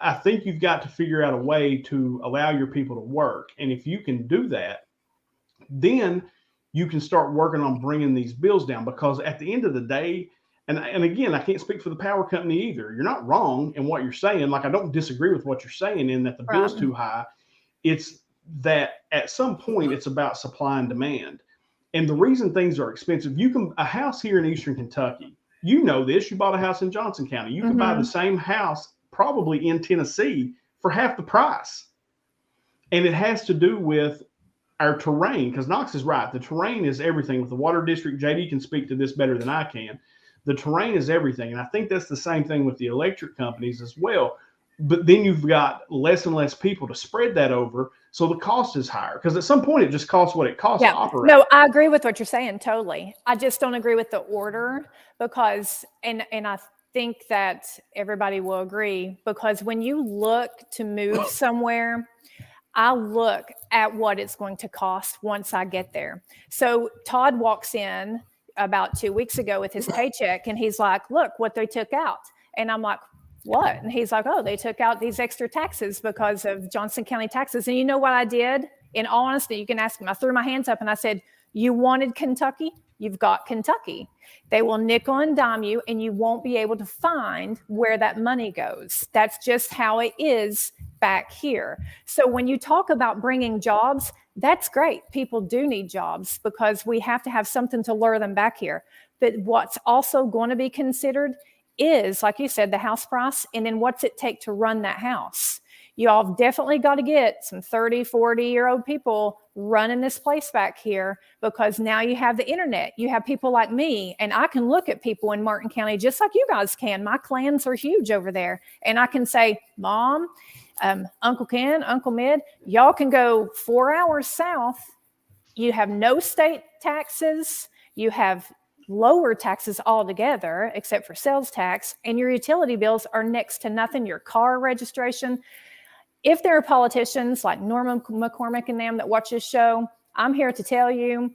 I think you've got to figure out a way to allow your people to work. And if you can do that, then you can start working on bringing these bills down, because at the end of the day, and again, I can't speak for the power company either. You're not wrong in what you're saying. Like, I don't disagree with what you're saying in that the bill's too high. It's that at some point it's about supply and demand. And the reason things are expensive, a house here in Eastern Kentucky, you know this, you bought a house in Johnson County. You can buy the same house probably in Tennessee for half the price. And it has to do with our terrain, because Knox is right. The terrain is everything. With the water district, JD can speak to this better than I can. The terrain is everything. And I think that's the same thing with the electric companies as well. But then you've got less and less people to spread that over. So the cost is higher, because at some point it just costs what it costs to operate. No, I agree with what you're saying. Totally. I just don't agree with the order, because, and I think that everybody will agree, because when you look to move somewhere, I look at what it's going to cost once I get there. So Todd walks in about 2 weeks ago with his paycheck, and he's like, look what they took out. And I'm like, what? And he's like, oh, they took out these extra taxes because of Johnson County taxes. And you know what I did? In all honesty, you can ask him. I threw my hands up and I said, you wanted Kentucky? You've got Kentucky. They will nickel and dime you, and you won't be able to find where that money goes. That's just how it is back here. So when you talk about bringing jobs, that's great. People do need jobs because we have to have something to lure them back here. But what's also going to be considered is, like you said, the house price, and then what's it take to run that house. Y'all have definitely got to get some 30, 40-year-old people running this place back here, because now you have the internet. You have people like me, and I can look at people in Martin County just like you guys can. My clans are huge over there. And I can say, Mom, Uncle Ken, Uncle Mid, y'all can go 4 hours south. You have no state taxes. You have lower taxes altogether, except for sales tax, and your utility bills are next to nothing. Your car registration. If there are politicians like Norman McCormick and them that watch this show, I'm here to tell you,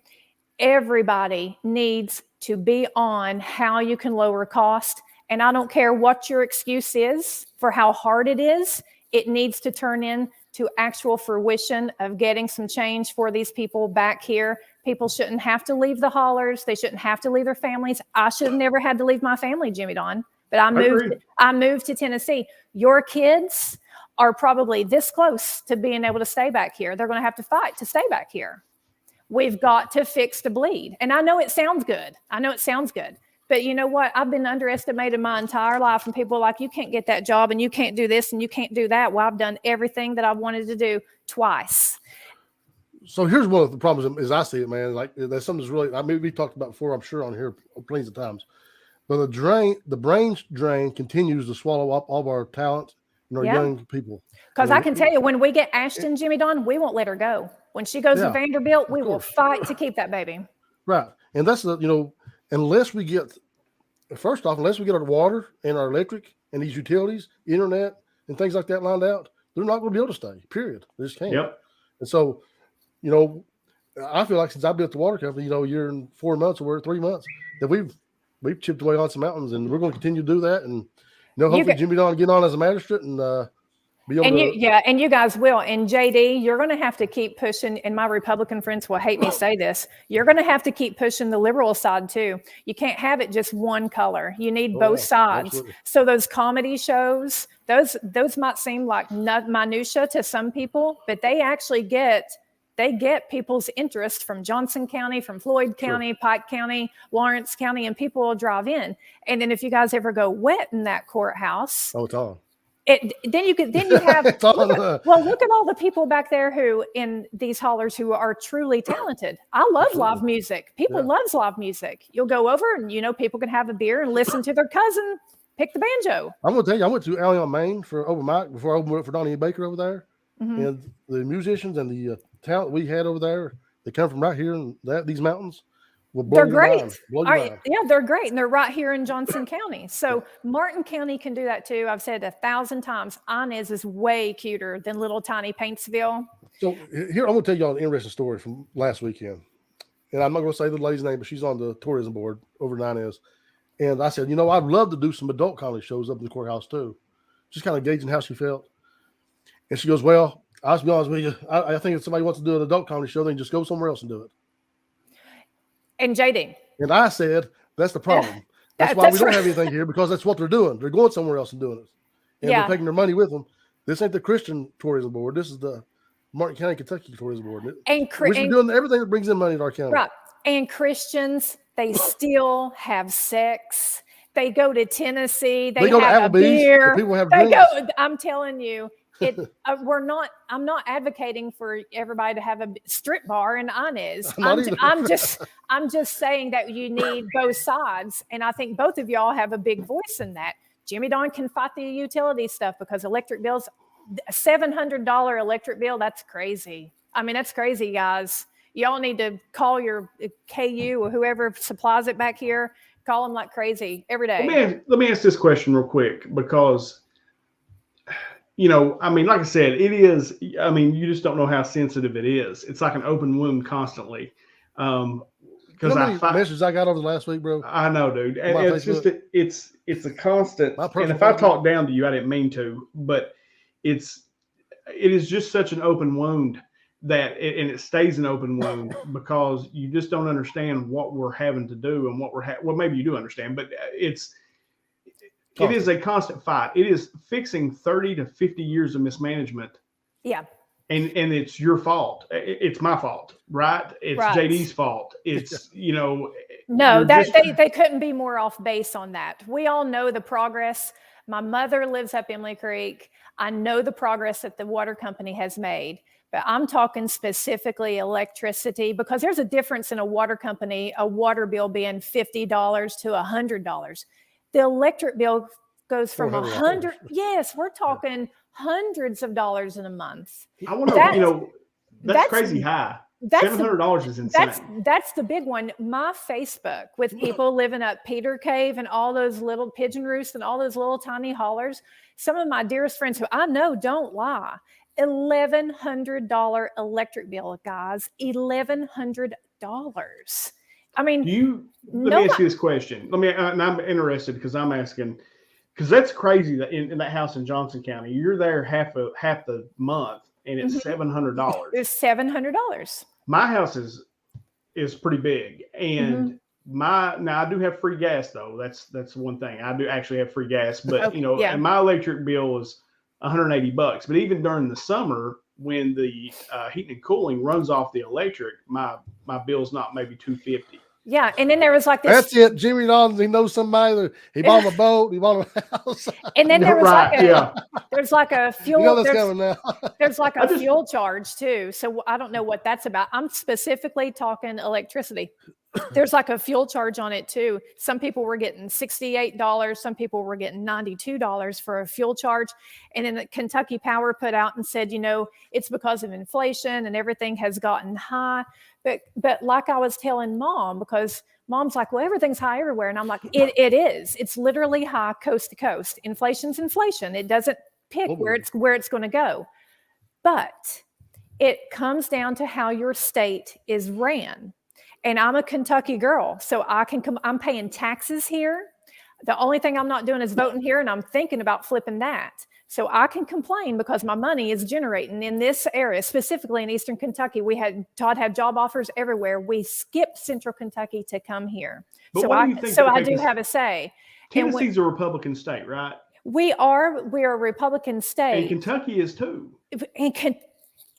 everybody needs to be on how you can lower cost. And I don't care what your excuse is for how hard it is. It needs to turn into actual fruition of getting some change for these people back here. People shouldn't have to leave the hollers. They shouldn't have to leave their families. I should have never had to leave my family, Jimmy Don, but I moved to Tennessee. Your kids are probably this close to being able to stay back here. They're going to have to fight to stay back here. We've got to fix the bleed. And I know it sounds good. But you know what? I've been underestimated my entire life, and people are like, you can't get that job, and you can't do this, and you can't do that. Well, I've done everything that I wanted to do twice. So here's one of the problems as I see it, man. Like, there's something that's really, I mean, we talked about before, I'm sure, on here plenty of times. But the brain drain continues to swallow up all of our talent and our young people. Because I can tell you, when we get Ashton, Jimmy Don, we won't let her go. When she goes to Vanderbilt, we will fight to keep that baby. Right. And that's unless we get our water and our electric and these utilities, internet and things like that lined out, they're not going to be able to stay, period. They just can't. Yep. And so, I feel like since I built the water company, a year and 4 months or 3 months, that we've chipped away on some mountains, and we're going to continue to do that. And hopefully Jimmy Don get on as a magistrate and be able to. And you guys will. And JD, you're going to have to keep pushing. And my Republican friends will hate me say this. You're going to have to keep pushing the liberal side too. You can't have it just one color. You need both sides. Absolutely. So those comedy shows, those might seem like minutia to some people, but they actually get people's interest from Johnson County, from Floyd County, Pike County, Lawrence County, and people will drive in. And then if you guys ever go wet in that courthouse, it's on. Then you have look at all the people back there who in these hollers who are truly talented. I love live music. People loves live music. You'll go over and people can have a beer and listen to their cousin pick the banjo. I'm gonna tell you, I went to Allen, Maine for open mic before I opened up for Donnie Baker over there, and the musicians and the talent we had over there, they come from right here in these mountains. They're great. They're great. And they're right here in Johnson County. So Martin County can do that too. I've said 1,000 times, Inez is way cuter than little tiny Paintsville. So here, I'm going to tell y'all an interesting story from last weekend. And I'm not going to say the lady's name, but she's on the tourism board over in Inez. And I said, I'd love to do some adult comedy shows up in the courthouse too. Just kind of gauging how she felt. And she goes, well, I'll be honest with you. I think if somebody wants to do an adult comedy show, they can just go somewhere else and do it. And JD. And I said, that's the problem. That's why we don't have anything here, because that's what they're doing. They're going somewhere else and doing it. And they're taking their money with them. This ain't the Christian tourism board. This is the Martin County, Kentucky tourism board. We're doing everything that brings in money to our county. Right. And Christians, they still have sex. They go to Tennessee. They go have to a beer. People have drinks. I'm telling you. I'm not advocating for everybody to have a strip bar in Inez. I'm just saying that you need both sides. And I think both of y'all have a big voice in that. Jimmy Don can fight the utility stuff because electric bills, $700 electric bill, that's crazy. I mean, that's crazy, guys. Y'all need to call your KU or whoever supplies it back here. Call them like crazy every day. Let me ask this question real quick, because like I said, it is, you just don't know how sensitive it is. It's like an open wound constantly. Because messages I got over the last week, bro. I know, dude. And it's just, it's a constant. And if I talk down to you, I didn't mean to, but it is just such an open wound and it stays an open wound because you just don't understand what we're having to do and well, maybe you do understand, but It is a constant fight. It is fixing 30 to 50 years of mismanagement. Yeah. And it's your fault. It's my fault, right? It's JD's fault. It's, No, they couldn't be more off base on that. We all know the progress. My mother lives up Emily Creek. I know the progress that the water company has made, but I'm talking specifically electricity, because there's a difference in a water company, a water bill being $50 to $100. The electric bill goes from $100. Yes, we're talking hundreds of dollars in a month. I want to, that's crazy high. $700 is insane. That's the big one. My Facebook with people living up Peter Cave and all those little pigeon roosts and all those little tiny hollers. Some of my dearest friends who I know don't lie. $1,100 electric bill, guys. $1,100. I mean, let me ask you this question. And I'm interested because I'm asking, because that's crazy that in that house in Johnson County, you're there half the month. And it's $700. It's $700. My house is pretty big, and now I do have free gas though. That's one thing. I do actually have free gas, but and my electric bill is $180. But even during the summer, when the heating and cooling runs off the electric, my bill's not maybe $250. Yeah, and then there was like this. That's it. Jimmy Don, he knows somebody that he bought him a boat, he bought him a house. And then there was there's like a fuel. There's like a fuel charge too. So I don't know what that's about. I'm specifically talking electricity. There's like a fuel charge on it too. Some people were getting $68. Some people were getting $92 for a fuel charge. And then Kentucky Power put out and said, it's because of inflation and everything has gotten high. But like I was telling Mom, because Mom's like, well, everything's high everywhere. And I'm like, it is. It's literally high coast to coast. Inflation's inflation. It doesn't pick where it's going to go. But it comes down to how your state is ran. And I'm a Kentucky girl, so I'm paying taxes here. The only thing I'm not doing is voting here, and I'm thinking about flipping that. So I can complain because my money is generating in this area, specifically in Eastern Kentucky. Todd had job offers everywhere. We skipped Central Kentucky to come here. So I do have a say. Tennessee's a Republican state, right? We're a Republican state. And Kentucky is too.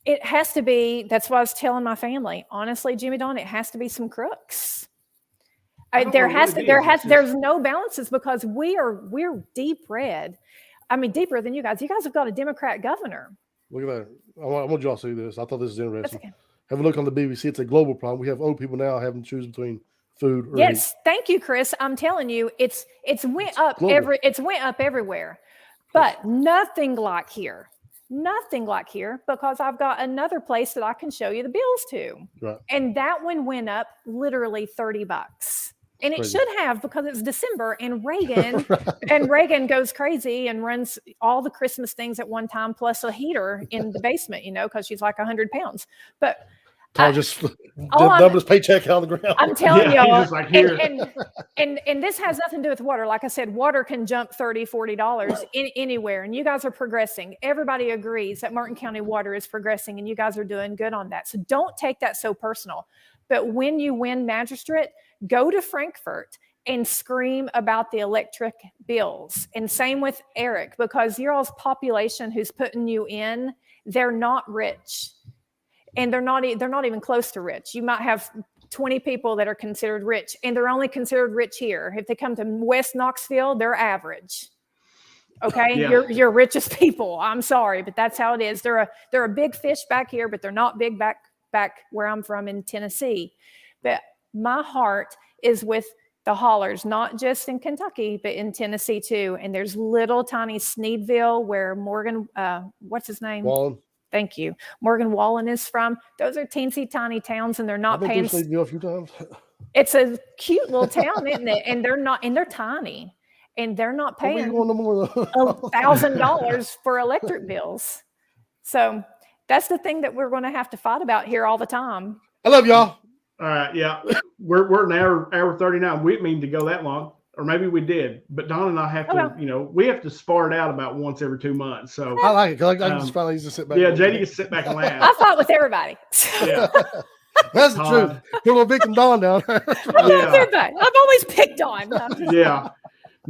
It has to be. That's what I was telling my family. Honestly, Jimmy Don, it has to be some crooks. There's no balances because we're deep red. I mean, deeper than you guys. You guys have got a Democrat governor. Look at that. I want y'all to see this. I thought this is interesting. Okay. Have a look on the BBC. It's a global problem. We have old people now having to choose between food or heat. Thank you, Chris. I'm telling you, it's went up everywhere, but nothing like here. Nothing like here, because I've got another place that I can show you the bills to. Right. And that one went up literally $30. And it should have, because it's December and Reagan and Reagan goes crazy and runs all the Christmas things at one time, plus a heater in the basement, because she's like 100 pounds. But Tom just dumped his paycheck on the ground. I'm telling y'all, just like here. And this has nothing to do with water. Like I said, water can jump $30, $40 anywhere. And you guys are progressing. Everybody agrees that Martin County water is progressing, and you guys are doing good on that. So don't take that so personal. But when you win magistrate, go to Frankfurt and scream about the electric bills. And same with Eric, because your all's population who's putting you in, they're not rich. And they're not even close to rich. You might have 20 people that are considered rich, and they're only considered rich here. If they come to West Knoxville, they're average. Okay, yeah. You're richest people. I'm sorry, but that's how it is. They're a big fish back here, but they're not big back where I'm from in Tennessee. But my heart is with the hollers, not just in Kentucky, but in Tennessee too. And there's little tiny Sneedville where Morgan, what's his name? Wallen. Thank you. Morgan Wallen is from. Those are teensy tiny towns, and they're not paying. I've been to Sneedville a few times. It's a cute little town, isn't it? And they're tiny, and they're not paying $1,000 for electric bills. So that's the thing that we're going to have to fight about here all the time. I love y'all. All right, yeah, we're an hour 39. We didn't mean to go that long, or maybe we did. But Don and I have to, we have to spar it out about once every 2 months. So I like it. I just finally used to sit back. Yeah, JD can sit back and laugh. I fought with everybody. Yeah, that's the truth. Put a little Vic and Don down. I've always picked on. Yeah.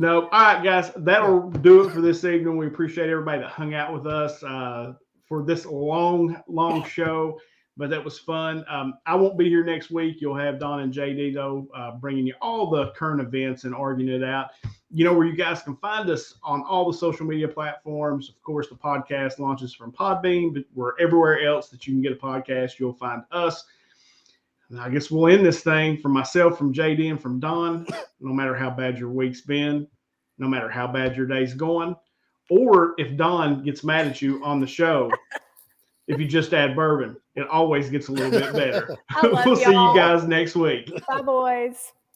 No. All right, guys. That'll do it for this evening. We appreciate everybody that hung out with us for this long show, but that was fun. I won't be here next week. You'll have Don and JD, though, bringing you all the current events and arguing it out. You know where you guys can find us on all the social media platforms. Of course, the podcast launches from Podbean, but we're everywhere else that you can get a podcast. You'll find us. And I guess we'll end this thing from myself, from JD, and from Don. No matter how bad your week's been, no matter how bad your day's going, or if Don gets mad at you on the show, if you just add bourbon, it always gets a little bit better. We'll see you guys next week. Bye, boys.